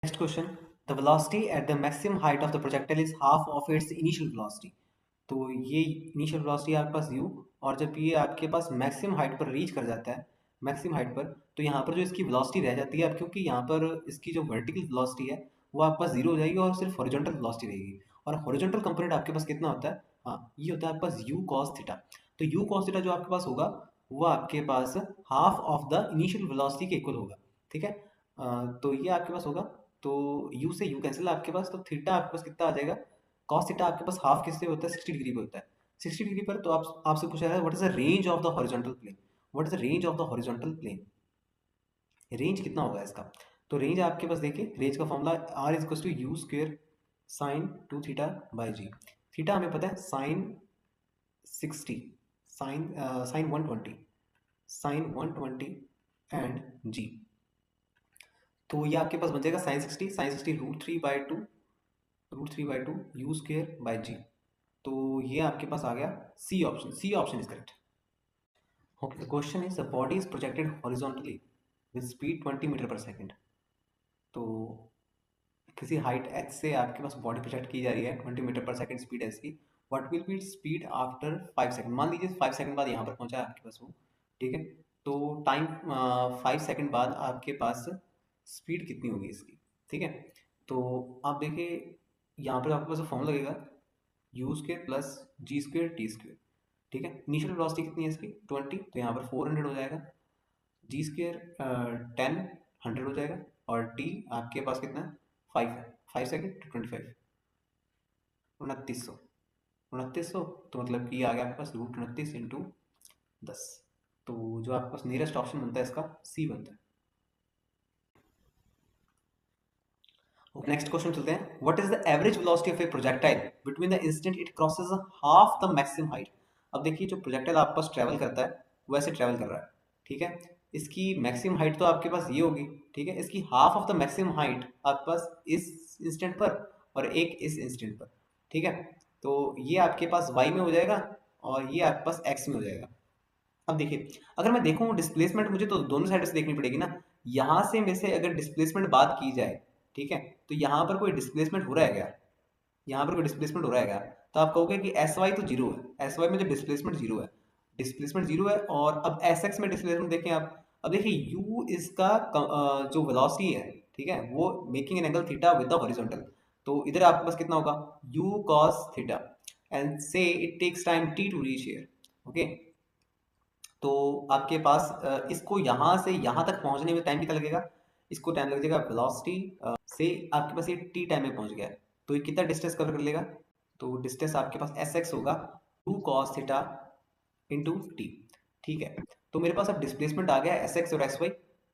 Next question. The velocity at the maximum height of the projectile is half of its initial velocity. तो ये initial velocity आपके पास u, और जब ये आपके पास maximum height पर reach कर जाता है, मैक्सिमम हाइट पर, तो यहाँ पर जो इसकी वेलोसिटी रह जाती है, अब क्योंकि यहाँ पर इसकी जो वर्टिकल वेलोसिटी है वो आपके पास जीरो हो जाएगी, और सिर्फ हॉरिजॉन्टल वेलोसिटी रहेगी। और हॉरिजॉन्टल कंपोनेंट आपके पास कितना होता है? हाँ, ये होता है आपके पास u cos थीटा। तो u cos थीटा जो आपके पास होगा, वो आपके पास half of the initial velocity के इक्वल होगा। ठीक है, तो ये आपके पास होगा, तो u से u कैंसिल आपके पास, तो थीटा आपके पास कितना आ जाएगा? कॉस थीटा आपके पास हाफ किससे होता है? 60 डिग्री पे होता है। 60 डिग्री पर, तो आप आपसे पूछा जा रहा है what is the range of the horizontal plane. What is the range of the horizontal plane? Range कितना होगा इसका? तो रेंज आपके पास देखिए, रेंज का formula r is equal to u square sine 2 theta by g. Theta हमें पता है sine 60, sine 120, sine 120 and g. तो ये आपके पास बन जाएगा sine 60 root 3/2 u square by g. तो ये आपके पास आ गया C option is correct. Okay, the question is the body is projected horizontally with speed 20 metre per second. तो किसी हाइट h से आपके पास बॉडी प्रोजेक्ट की जा रही है 20 मीटर पर सेकंड स्पीड है इसकी। What will be speed after 5 second. मान लीजिए 5 सेकंड बाद यहाँ पर पहुंचा है आपके पास वो, ठीक है। तो टाइम 5 सेकंड बाद आपके पास स्पीड कितनी होगी इसकी, ठीक है। तो आप देखिए यहाँ पर आपके पास फॉर्म लगेगा u square plus g square t square, ठीक है। इनिशियल वेलोसिटी कितनी है इसकी 20, तो यहाँ पर 400 हो जाएगा। जी स्क्वेयर 10 100 हो जाएगा। और टी आपके पास कितना है 5 है। 5 सेकेंड तो 25 2900। 2900 तो मतलब कि ये आ गया आपके पास √29 × 10। तो जो आपके पास नियरेस्ट ऑप्शन बनता है इसका सी बनता है। नेक्स्ट क्वेश्चन चलते हैं। What is the average velocity of A projectile between the instant it crosses half the maximum height. अब देखिए जो प्रोजेक्टाइल आपके पास ट्रेवल करता है वैसे ट्रेवल कर रहा है, ठीक है। इसकी मैक्सिमम हाइट तो आपके पास ये होगी, ठीक है। इसकी half of the maximum height आपके पास इस इंस्टेंट पर और एक इस इंस्टेंट पर, ठीक है। तो ये आपके पास y में हो जाएगा और ये आपके पास x में हो जाएगा। अब देखिए अगर मैं देखूं डिस्प्लेसमेंट मुझे तो दोनों साइड से देखनी पड़ेगी ना। यहाँ से में से अगर डिस्प्लेसमेंट बात की जाए, ठीक है, तो यहाँ पर कोई डिस्प्लेसमेंट हो रहा है क्या? यहाँ पर कोई डिस्प्लेसमेंट हो रहा है क्या? तो आप कहोगे कि एस वाई तो जीरो है, एस वाई में जो डिस्प्लेसमेंट जीरो है, डिस्प्लेसमेंट जीरो है। और अब एस एक्स में डिस्प्लेसमेंट देखें आप। अब देखिए यू इसका जो वेलोसिटी है, ठीक है, वो making an angle theta with the horizontal. तो इधर आपके पास कितना होगा u cos theta and say it takes time t to reach here, okay. तो आपके पास इसको यहाँ से यहाँ तक पहुँचने में टाइम कितना लगेगा? इसको टाइम लग जाएगा वेलोसिटी से आपके पास ये टी टाइम में पहुँच गया है। तो ये कितना डिस्टेंस कवर कर लेगा? तो डिस्टेंस आपके पास एस एक्स होगा 2 cos थीटा इंटू टी, ठीक है। तो मेरे पास अब डिस्प्लेसमेंट आ गया एस एक्स और एक्स वाई।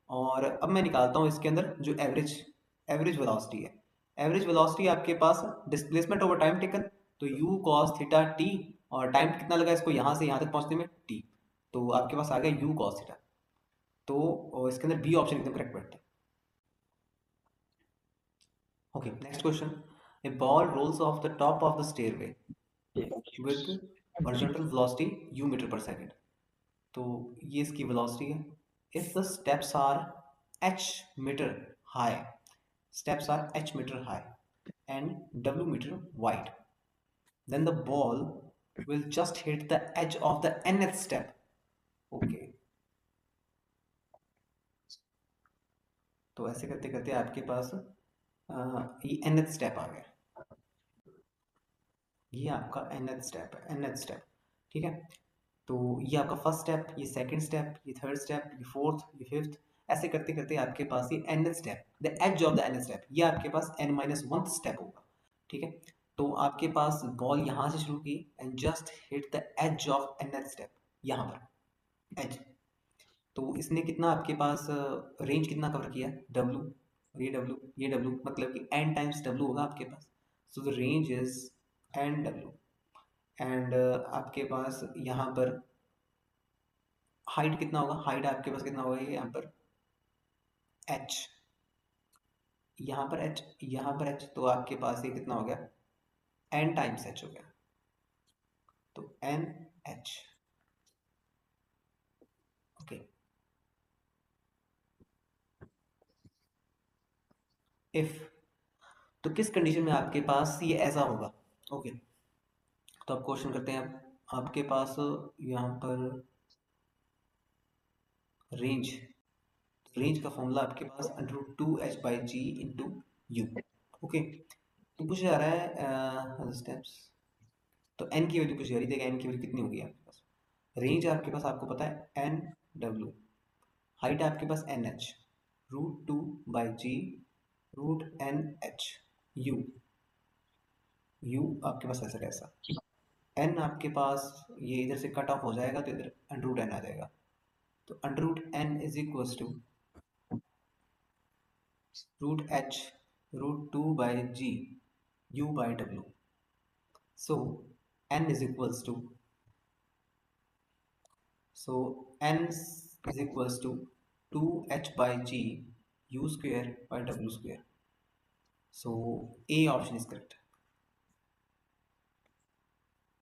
और अब मैं निकालता हूँ इसके अंदर जो एवरेज एवरेज वेलोसिटी है। एवरेज वेलोसिटी आपके पास डिस्प्लेसमेंट ओवर टाइम टेकन, तो यू कॉस थीटा टी, और टाइम कितना लगा इसको यहाँ से यहाँ तक पहुँचने में टी। तो आपके पास आ गया यू कॉस थीटा। तो इसके अंदर बी ऑप्शन एकदम करेक्ट बैठता है। Okay, next question. A ball rolls off the top of the stairway with horizontal velocity u metre per second. तो ये इसकी वेलोसिटी है। If the steps are h metre high, steps are h metre high and w metre wide, then the ball will just hit the edge of the nth step, okay। तो ऐसे करते करते आपके पास ये nth स्टेप आ गया। ये आपका nth स्टेप है, nth स्टेप, ठीक है। तो ये आपका फर्स्ट स्टेप, ये सेकंड स्टेप, ये थर्ड स्टेप, ये फोर्थ, ये फिफ्थ, ऐसे करते करते आपके पास ये nth step, the edge of the nth step, ये आपके पास n-1th स्टेप होगा, ठीक है। तो आपके पास बॉल यहाँ से शुरू की and just hit the edge of nth step, यहाँ पर एज। तो इसने कितना आपके पास रेंज कितना कवर किया w, ये w मतलब कि n टाइम्स w होगा आपके पास। So the range is nw। And आपके पास यहाँ पर हाइट कितना होगा? हाइट आपके पास कितना होगा? ये यहाँ पर h, यहाँ पर h, यहाँ पर h, तो आपके पास ये कितना हो गया? n टाइम्स h हो गया। तो n h, ओके। इफ, तो किस कंडीशन में आपके पास ये ऐसा होगा, ओके। तो अब क्वेश्चन करते हैं। अब आपके पास यहाँ पर रेंज, रेंज का फॉर्मूला आपके पास √2h/g इंटू यू, ओके। तो पूछा जा रहा है स्टेप्स, तो n की वैल्यू पूछी जा रही है। n की वैल्यू कितनी होगी आपके पास? रेंज आपके पास आपको पता है nw, हाइट आपके पास nh, √2/g √nh, u आपके पास ऐसा कैसा, n आपके पास ये इधर से कट ऑफ हो जाएगा तो इधर √n आ जाएगा। तो √n is equals to √h √2/g u/w। So n is equals to, so n is equals to 2h by g u square by w square. So A option is correct.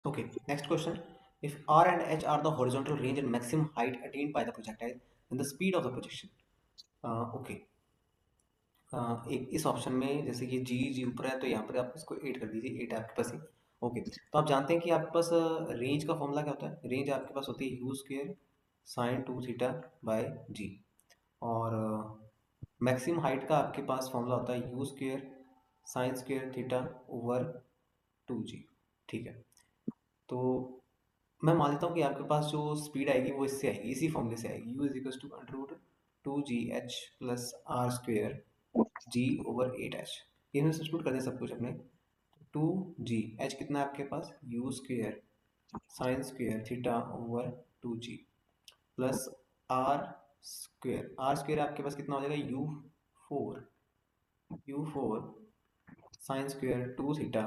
Okay, next question. If R and H are the horizontal range and maximum height attained by the projectile, then the speed of the projection. Okay. एक इस option में जैसे कि जी ऊपर है तो यहाँ पर आप इसको 8 कर दीजिए, 8 आपके पास है। ओके, तो आप जानते हैं कि आपके पास रेंज का फॉर्मूला क्या होता है। रेंज आपके पास होती है u square sine 2 theta by g, और मैक्सिमम हाइट का आपके पास फॉर्मूला होता है u square sine square theta over 2g। ठीक है, तो मैं मान लेता हूँ कि आपके पास जो स्पीड आएगी वो इससे आएगी, इसी फॉर्मूले से आएगी, u is equal to under root 2gh plus are square g over 8h। इसमें सब्स्टिट्यूट कर दें सब कुछ अपने। 2g, h कितना है आपके पास, u square sine square theta over 2g plus are square आपके पास कितना हो जाएगा, u4 sine square 2 theta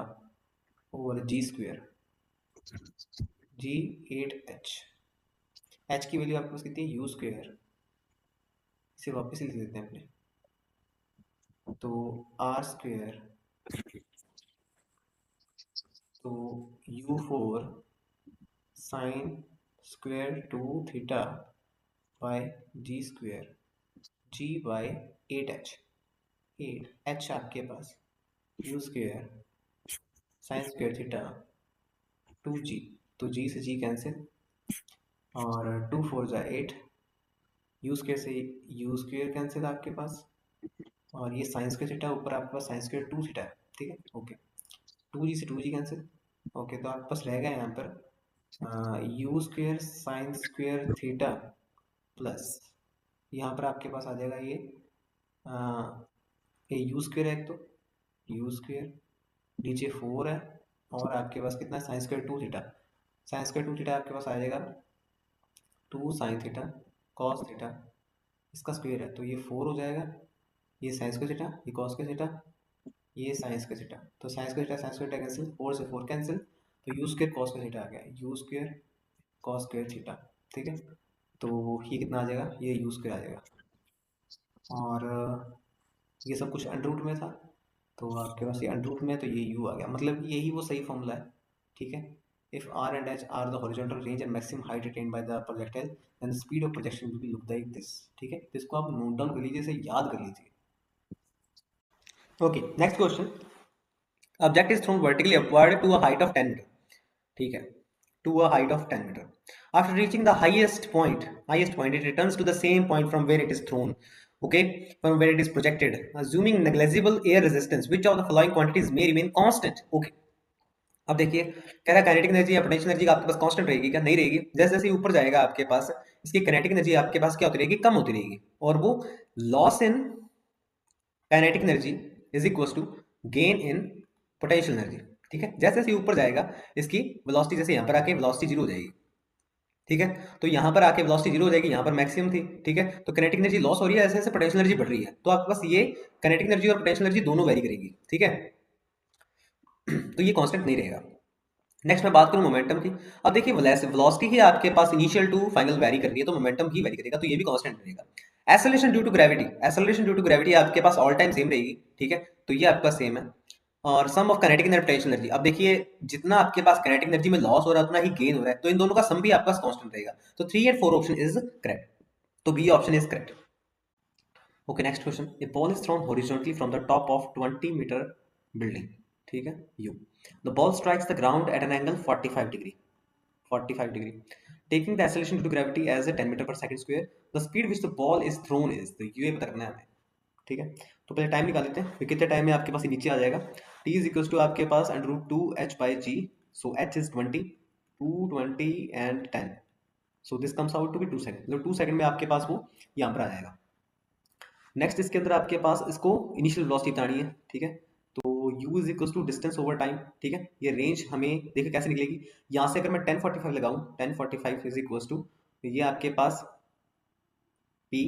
over G square G 8h। h की वैल्यू आपके पास कितनी है, u स्क्वेयर, इसे वापस लिख देते हैं अपने, तो आर स्क्वेयर, तो u4 sine square 2 theta by g square g by 8h। 8h आपके पास u square sine square theta 2g, तो g से g कैंसिल, और 2 4 जा 8, u स्क्वेयर से u स्क्वेयर कैंसिल आपके पास, और ये साइन स्क्वेयर थीटा ऊपर आपके पास साइन स्क्वेयर 2 थीटा है। ठीक है, ओके, 2g से 2g कैंसिल। ओके, तो आपके पास रह गया यहाँ पर u square sine square theta plus, यहाँ पर आपके पास आ जाएगा ये यू स्क्वेयर है, एक तो यू स्क्वेयर नीचे 4 है, और आपके पास कितना है sine square 2 theta, sine square 2 theta आपके पास आ जाएगा 2 साइन थीटा कॉस थीटा, इसका स्क्वेयर है तो ये 4 हो जाएगा, ये साइन स्क्वेयर थीटा, ये कॉस स्क्वेयर थीटा, ये साइन स्क्वेयर थीटा, तो साइन स्क्वेयर थीटा कैंसिल, 4 से 4 कैंसिल, तो you square cos square theta आ गया, U square cos square theta. ठीक है, तो ये कितना आ जाएगा, ये यू स्क्वेयर आ जाएगा, और ये सब कुछ अंडर रूट में था, तो आपके पास ये अंडर रूट में, तो ये यू आ गया, मतलब यही वो सही फॉर्मूला है। ठीक है, if r and h are the horizontal range and maximum height attained by the projectile then the speed of projection will be look like this. ठीक है, तो इसको आप नोट डाउन कर लीजिए, इसे याद कर लीजिए। Okay, next question. Object is thrown vertically upward to a height of 10 metre. ठीक है, to a height of 10 meter. After reaching the highest point, it returns to the same point from where it is thrown. Okay, from where it is projected. Assuming negligible air resistance, which of the following quantities may remain constant? Okay. अब देखिए, कह रहा है kinetic energy या potential energy आपके पास constant रहेगी क्या, नहीं रहेगी। जैसे जैसे ऊपर जाएगा आपके पास इसकी काइनेटिक एनर्जी आपके पास क्या होती रहेगी, कम होती रहेगी, और वो loss in kinetic energy is equal to gain in potential energy. ठीक है, जैसे जैसे ऊपर जाएगा इसकी वेलोसिटी, जैसे यहाँ पर आके वेलोसिटी जीरो हो जाएगी। ठीक है, तो यहाँ पर आके वेलोसिटी जीरो हो जाएगी, यहाँ पर मैक्सिमम थी। ठीक है, तो काइनेटिक एनर्जी लॉस हो रही है, ऐसे ऐसे पोटेंशियल एनर्जी बढ़ रही है, तो आपके पास ये काइनेटिक एनर्जी और पोटेंशियल एनर्जी दोनों वेरी करेगी। ठीक है, तो ये कांस्टेंट नहीं रहेगा। नेक्स्ट मैं बात करूं मोमेंटम की। अब देखिए, वेलोसिटी ही आपके पास इनिशियल टू फाइनल वेरी कर रही है, तो मोमेंटम ही वेरी करेगा, तो ये भी कांस्टेंट रहेगा। एक्सेलरेशन ड्यू टू ग्रेविटी आपके पास ऑल टाइम सेम रहेगी। ठीक है, तो ये आपका सेम है। और sum of kinetic energy potential energy, अब देखिए जितना आपके पास काइनेटिक एनर्जी में लॉस हो रहा है उतना ही गेन हो रहा है, तो इन दोनों का सम भी आपके पास कांस्टेंट रहेगा। तो 3 एंड 4 ऑप्शन इज करेक्ट, तो B option is correct. Okay, next question. A ball is thrown horizontally from the top of 20 metre building. ठीक है, you the ball strikes the ground at an angle 45 degree taking the acceleration due to gravity as a 10 meter per second square, the speed which the ball is thrown is, तो ये पता करना है हमें। ठीक है, तो पहले टाइम निकाल लेते हैं, फिर कितने टाइम में आपके पास नीचे आ जाएगा। t इज इक्वल टू आपके पास under root 2h by G, so h is 20, 220 and 10, so this comes out to be 2 second, मतलब 2 सेकंड में आपके पास वो यहाँ पर आ जाएगा। नेक्स्ट इसके अंदर आपके पास इसको इनिशियल वेलोसिटी बतानी है। ठीक है, तो u is equal to distance over time. ठीक है, ये रेंज हमें देखिए कैसे निकलेगी, यहाँ से अगर मैं 1045 लगाऊं, 1045 इज इक्वल टू ये आपके पास p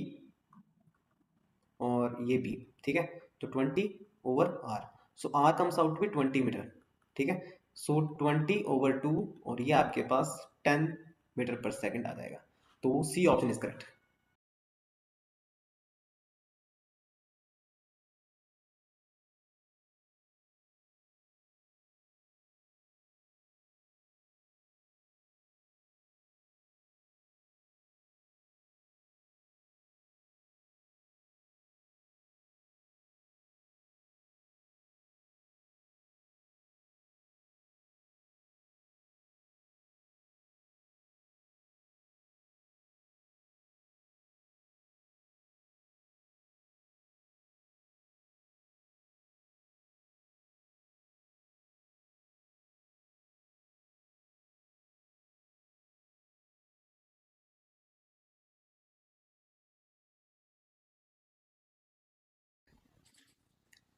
और ये p। ठीक है, तो 20 over r, so r comes out to be 20 metre. ठीक है, सो 20 ओवर 2, और ये आपके पास 10 मीटर पर सेकंड आ जाएगा, तो सी option is correct.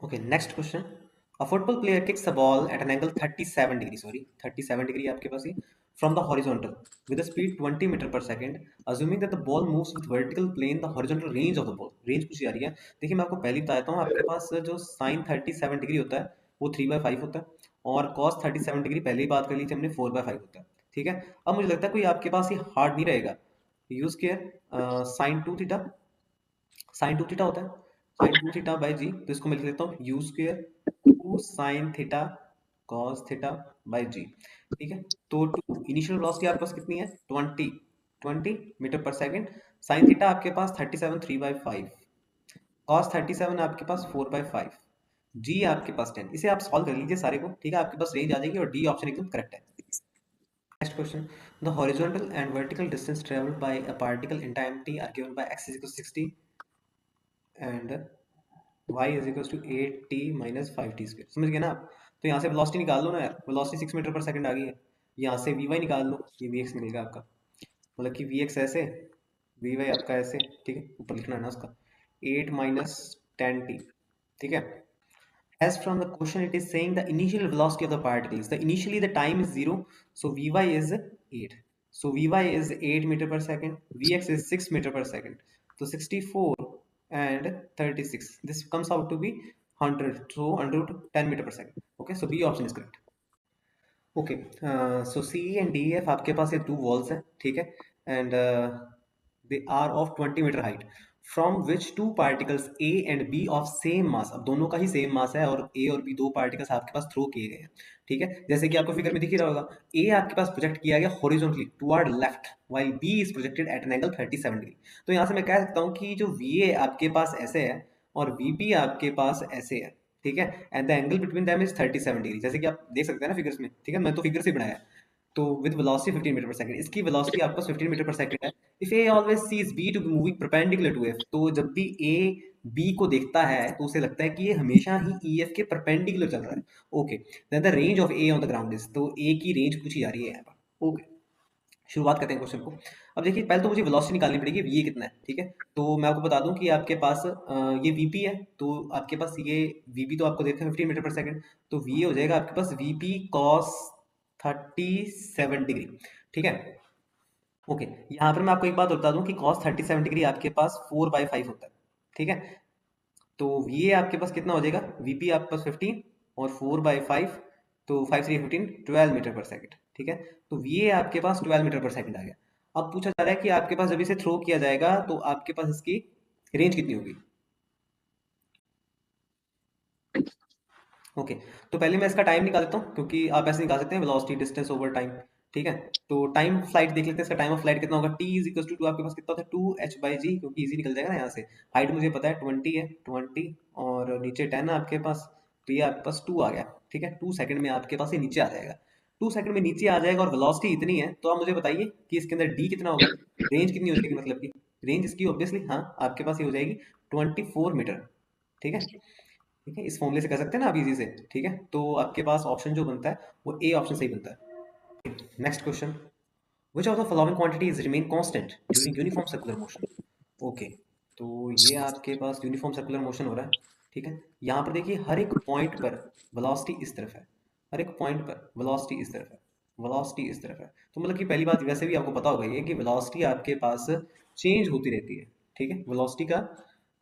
Okay, next question. A football player kicks a ball at an angle 37 degree, sorry, 37 degree आपके पास ही, from the horizontal with a speed 20 meter per second, assuming that the ball moves with vertical plane, the horizontal range of the ball. Range पूछी जा रही है. देखिए मैं आपको पहले बता देता हूँ, आपके पास जो sin 37 डिग्री होता है वो 3/5 होता है, और cos 37 डिग्री पहले ही बात कर ली थी हमने 4/5 होता है. ठीक है. अब मुझे लगता है कोई आपके पास ये हार्ड नहीं रहेगा. Use care sin 2 theta, sine two theta होता है, साइन टू थीटा बाई जी, तो इसको मैं लिख लेता हूँ U square two sine theta cos theta by जी. ठीक है. तो टू इनिशियल वेलोसिटी आपके पास कितनी है, 20 metre per second. Sine theta आपके पास 37 3/5, कॉस 37 आपके पास 4/5, जी आपके पास 10. इसे आप सॉल्व कर लीजिए सारे को. ठीक है. आपके पास रेंज आ जाएगी और डी ऑप्शन एकदम करेक्ट है. Next question. The horizontal and vertical distance traveled by a particle in time t are given by x is equal to 60 and y is equal to 8t minus 5t square. समझ गए ना आप. तो यहाँ से velocity निकाल लो ना यार. वेलोसिटी 6 मीटर पर सेकंड आ गई है. यहाँ से vy निकाल लो, ये vx मिलेगा आपका. मतलब कि vx ऐसे, vy आपका ऐसे. ठीक है. ऊपर लिखना है ना उसका 8 माइनस 10t. ठीक है. As from the question it is saying the initial velocity of the particle is the initially the time is 0, so vy is 8, so vy is 8 meter per second, vx is 6 meter per second, so 64 and 36, this comes out to be 100, so under root 10 meter per second. Okay, so B option is correct. Okay. So C and D F आपके पास ये 2 walls हैं. ठीक है. And they are of 20 metre height, from which 2 particles A and B of same mass. अब दोनों का ही same mass है और ए और बी 2 पार्टिकल्स आपके पास थ्रो किए गए हैं. ठीक है. जैसे कि आपको फिगर में दिख ही रहा होगा, ए आपके पास प्रोजेक्ट किया गया horizontally toward left, while B is projected at an angle 37 degree. तो यहाँ से मैं कह सकता हूँ कि जो वी ए आपके पास ऐसे है और वी बी आपके पास ऐसे है. ठीक है. And the angle between them is 37 degree, जैसे कि आप देख सकते हैं ना फिगर्स में. ठीक है. मैं तो फिगर से बनाया है. तो with velocity 15 metre per second, इसकी वेलोसिटी आपके पास 15 मीटर पर सेकंड है. If A always sees B to be moving perpendicular to F, तो जब भी ए बी को देखता है तो उसे लगता है कि ये हमेशा ही ई एफ के परपेंडिकुलर चल रहा है. Okay. Then the range of A on the ground is, तो ए की रेंज पूछी जा रही है यहाँ पर. ओके. शुरुआत करते हैं क्वेश्चन को. अब देखिए पहले तो मुझे वेलोसिटी निकालनी पड़ेगी, ये कितना है. ठीक है. तो मैं आपको बता दूं कि आपके पास ये वीपी है, तो आपके पास ये वीपी तो आपको देते हैं 15 मीटर पर सेकंड, तो वी हो जाएगा आपके पास वीपी कॉस 37 डिग्री. ठीक है. ओके. यहाँ पर मैं आपको एक बात बता दूं कि कॉस 37 डिग्री आपके पास 4/5 होता है. ठीक है. तो ये आपके पास कितना हो जाएगा, वीपी आपके पास 15 और 4/5, तो 5 3 15 12 मीटर पर सेकंड. ठीक है. तो ये आपके पास 12 मीटर पर सेकंड आ गया. अब पूछा जा रहा है कि आपके पास जब इसे थ्रो किया जाएगा तो आपके पास इसकी रेंज कितनी होगी. ओके. तो पहले मैं इसका टाइम निकाल देता हूँ, क्योंकि आप ऐसे निकाल सकते हैं वेलोसिटी डिस्टेंस ओवर टाइम. ठीक है. तो टाइम फ्लाइट देख लेते हैं, इसका टाइम ऑफ फ्लाइट कितना होगा. टी इज इक्वल टू आपके पास कितना होता है 2h/g, क्योंकि इजी निकल जाएगा ना यहाँ से. हाइट मुझे पता है 20 है, 20 और नीचे 10 है आपके पास, तो ये आपके पास 2 आ गया. ठीक है. 2 सेकंड में आपके पास ये नीचे आ जाएगा. 2 सेकंड में नीचे आ जाएगा और वेलोसिटी इतनी है, तो आप मुझे बताइए कि इसके अंदर डी कितना होगा, रेंज कितनी हो जाएगी. मतलब की रेंज इसकी ऑब्वियसली हाँ आपके पास ये हो जाएगी 24 मीटर. ठीक है. ठीक है. इस फॉर्मूले से कर सकते हैं ना आप इजी से. ठीक है. तो आपके पास ऑप्शन जो बनता है वो ए ऑप्शन सही बनता है. Next question. Which of the following quantities remain constant during uniform circular motion? Okay. तो ये आपके पास यूनिफॉर्म सर्कुलर मोशन हो रहा है. ठीक है. यहाँ पर देखिए हर एक पॉइंट पर वेलोसिटी इस तरफ है, हर एक पॉइंट पर वेलोसिटी इस तरफ है, वेलोसिटी इस तरफ है. तो मतलब कि पहली बात वैसे भी आपको पता होगा ये कि वेलोसिटी आपके पास चेंज होती रहती है. ठीक है. वेलोसिटी का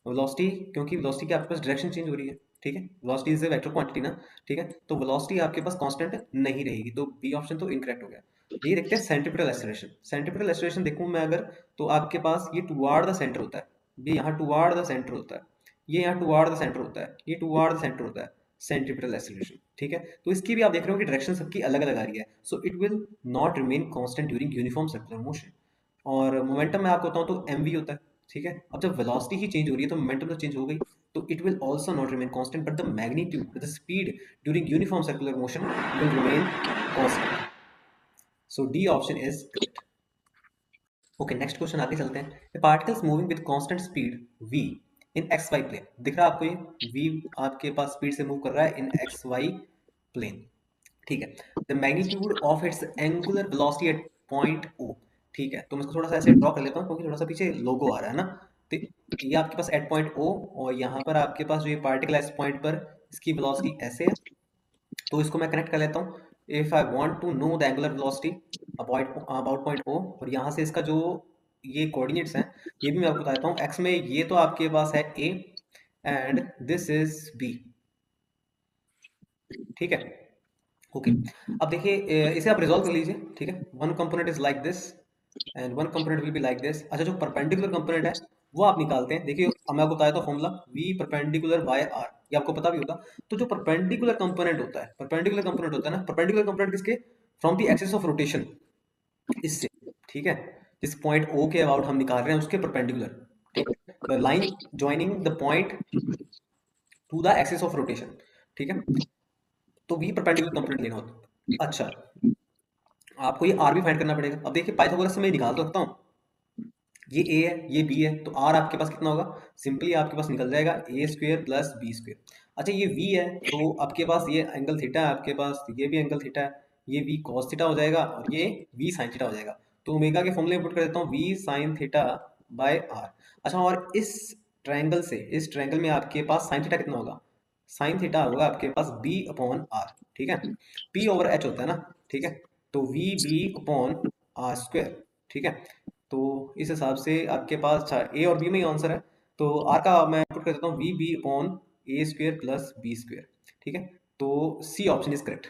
वेलोसिटी, क्योंकि वेलोसिटी की आपके पास डायरेक्शन चेंज हो रही है. ठीक है. Velocity is a vector quantity ना. ठीक है. तो वेलोसिटी आपके पास कांस्टेंट नहीं रहेगी, तो बी ऑप्शन तो इनकरेक्ट हो गया. ये देखते हैं सेंट्रीपिटल एक्सेलरेशन. सेंट्रीपिटल एक्सेलरेशन देखूं मैं अगर, तो आपके पास ये टुवार्ड द सेंटर होता है, ये यहाँ टुवार्ड द सेंटर होता है, ये यहाँ टुवार्ड द सेंटर होता है, ये टुवार्ड द सेंटर होता है. Centripetal acceleration. ठीक है. तो इसकी भी आप देख रहे हो कि डायरेक्शन सबकी अलग अलग आ रही है, so it will not remain constant during uniform circular motion. और मोमेंटम में आपको बताऊं तो mv होता है. ठीक है. अब जब वेलोसिटी ही चेंज हो रही है तो मोमेंटम तो चेंज हो गई, तो it will also not remain constant, but the magnitude, the speed during uniform circular motion will remain constant. So D option is correct. Okay. Next question आगे चलते हैं. The particles moving with constant speed v in X Y plane. दिख रहा है आपको ये v आपके पास स्पीड से मूव कर रहा है इन एक्स वाई प्लेन. ठीक है. The magnitude of its angular velocity at point O. ठीक है. तो मैं इसको थोड़ा सा ऐसे ड्रॉ कर लेता हूँ, क्योंकि थोड़ा सा पीछे लोगो आ रहा है ना. तो ये आपके पास एट पॉइंट ओ, और यहाँ पर आपके पास जो ये पार्टिकल है इस पॉइंट पर इसकी वेलोसिटी ऐसे है। तो इसको मैं कनेक्ट कर लेता हूँ। If I want to know the angular velocity about point O, और यहाँ से इसका जो ये कोऑर्डिनेट्स हैं ये भी मैं आपको बताता हूँ। एक्स में ये तो आपके पास है A and this is B, ठीक है। ओके, अब देखिए इसे आप रिजॉल्व कर लीजिए, ठीक है। One component is like this and one component will be like this. अच्छा, जो परपेंडिकुलर कंपोनेंट है वो आप निकालते हैं। देखिए अब मैं आपको बताया था formula v perpendicular by R, ये आपको पता भी होगा। तो जो परपेंडिकुलर कंपोनेंट होता है, परपेंडिकुलर कंपोनेंट होता है ना, परपेंडिकुलर कंपोनेंट किसके, from the axis of rotation, इससे, ठीक है। जिस पॉइंट ओ के अबाउट हम निकाल रहे हैं उसके परपेंडिकुलर, ठीक है, the line joining the point two the axis of rotation, ठीक है। तो v परपेंडिकुलर कंपोनेंट लेना होता है। अच्छा, आपको ये आर भी फाइंड करना पड़ेगा। अब देखिए पाइथागोरस से मैं निकाल तो सकता हूँ, ये ए है ये बी है, तो आर आपके पास कितना होगा, सिंपली आपके पास निकल जाएगा ए स्क्वेयर प्लस बी स्क्वेयर। अच्छा, ये वी है तो आपके पास ये एंगल थीटा है, आपके पास ये भी एंगल थीटा है, ये वी कॉस थीटा हो जाएगा और ये वी साइन थीटा हो जाएगा। तो ओमेगा के फॉर्मूले में पुट कर देता हूँ V sine theta by R. अच्छा, और इस ट्रायंगल से, इस ट्रायंगल में आपके पास साइन थीटा कितना होगा, साइन थीटा होगा आपके पास बी अपॉन आर, ठीक है। पी ओवर एच होता है ना, ठीक है। तो V B upon R square, ठीक है। तो इस हिसाब से आपके पास, अच्छा ए और बी में ही आंसर है, तो आर का मैं पुट कर देता हूँ V B upon A square plus B square, ठीक है। तो सी ऑप्शन इज करेक्ट।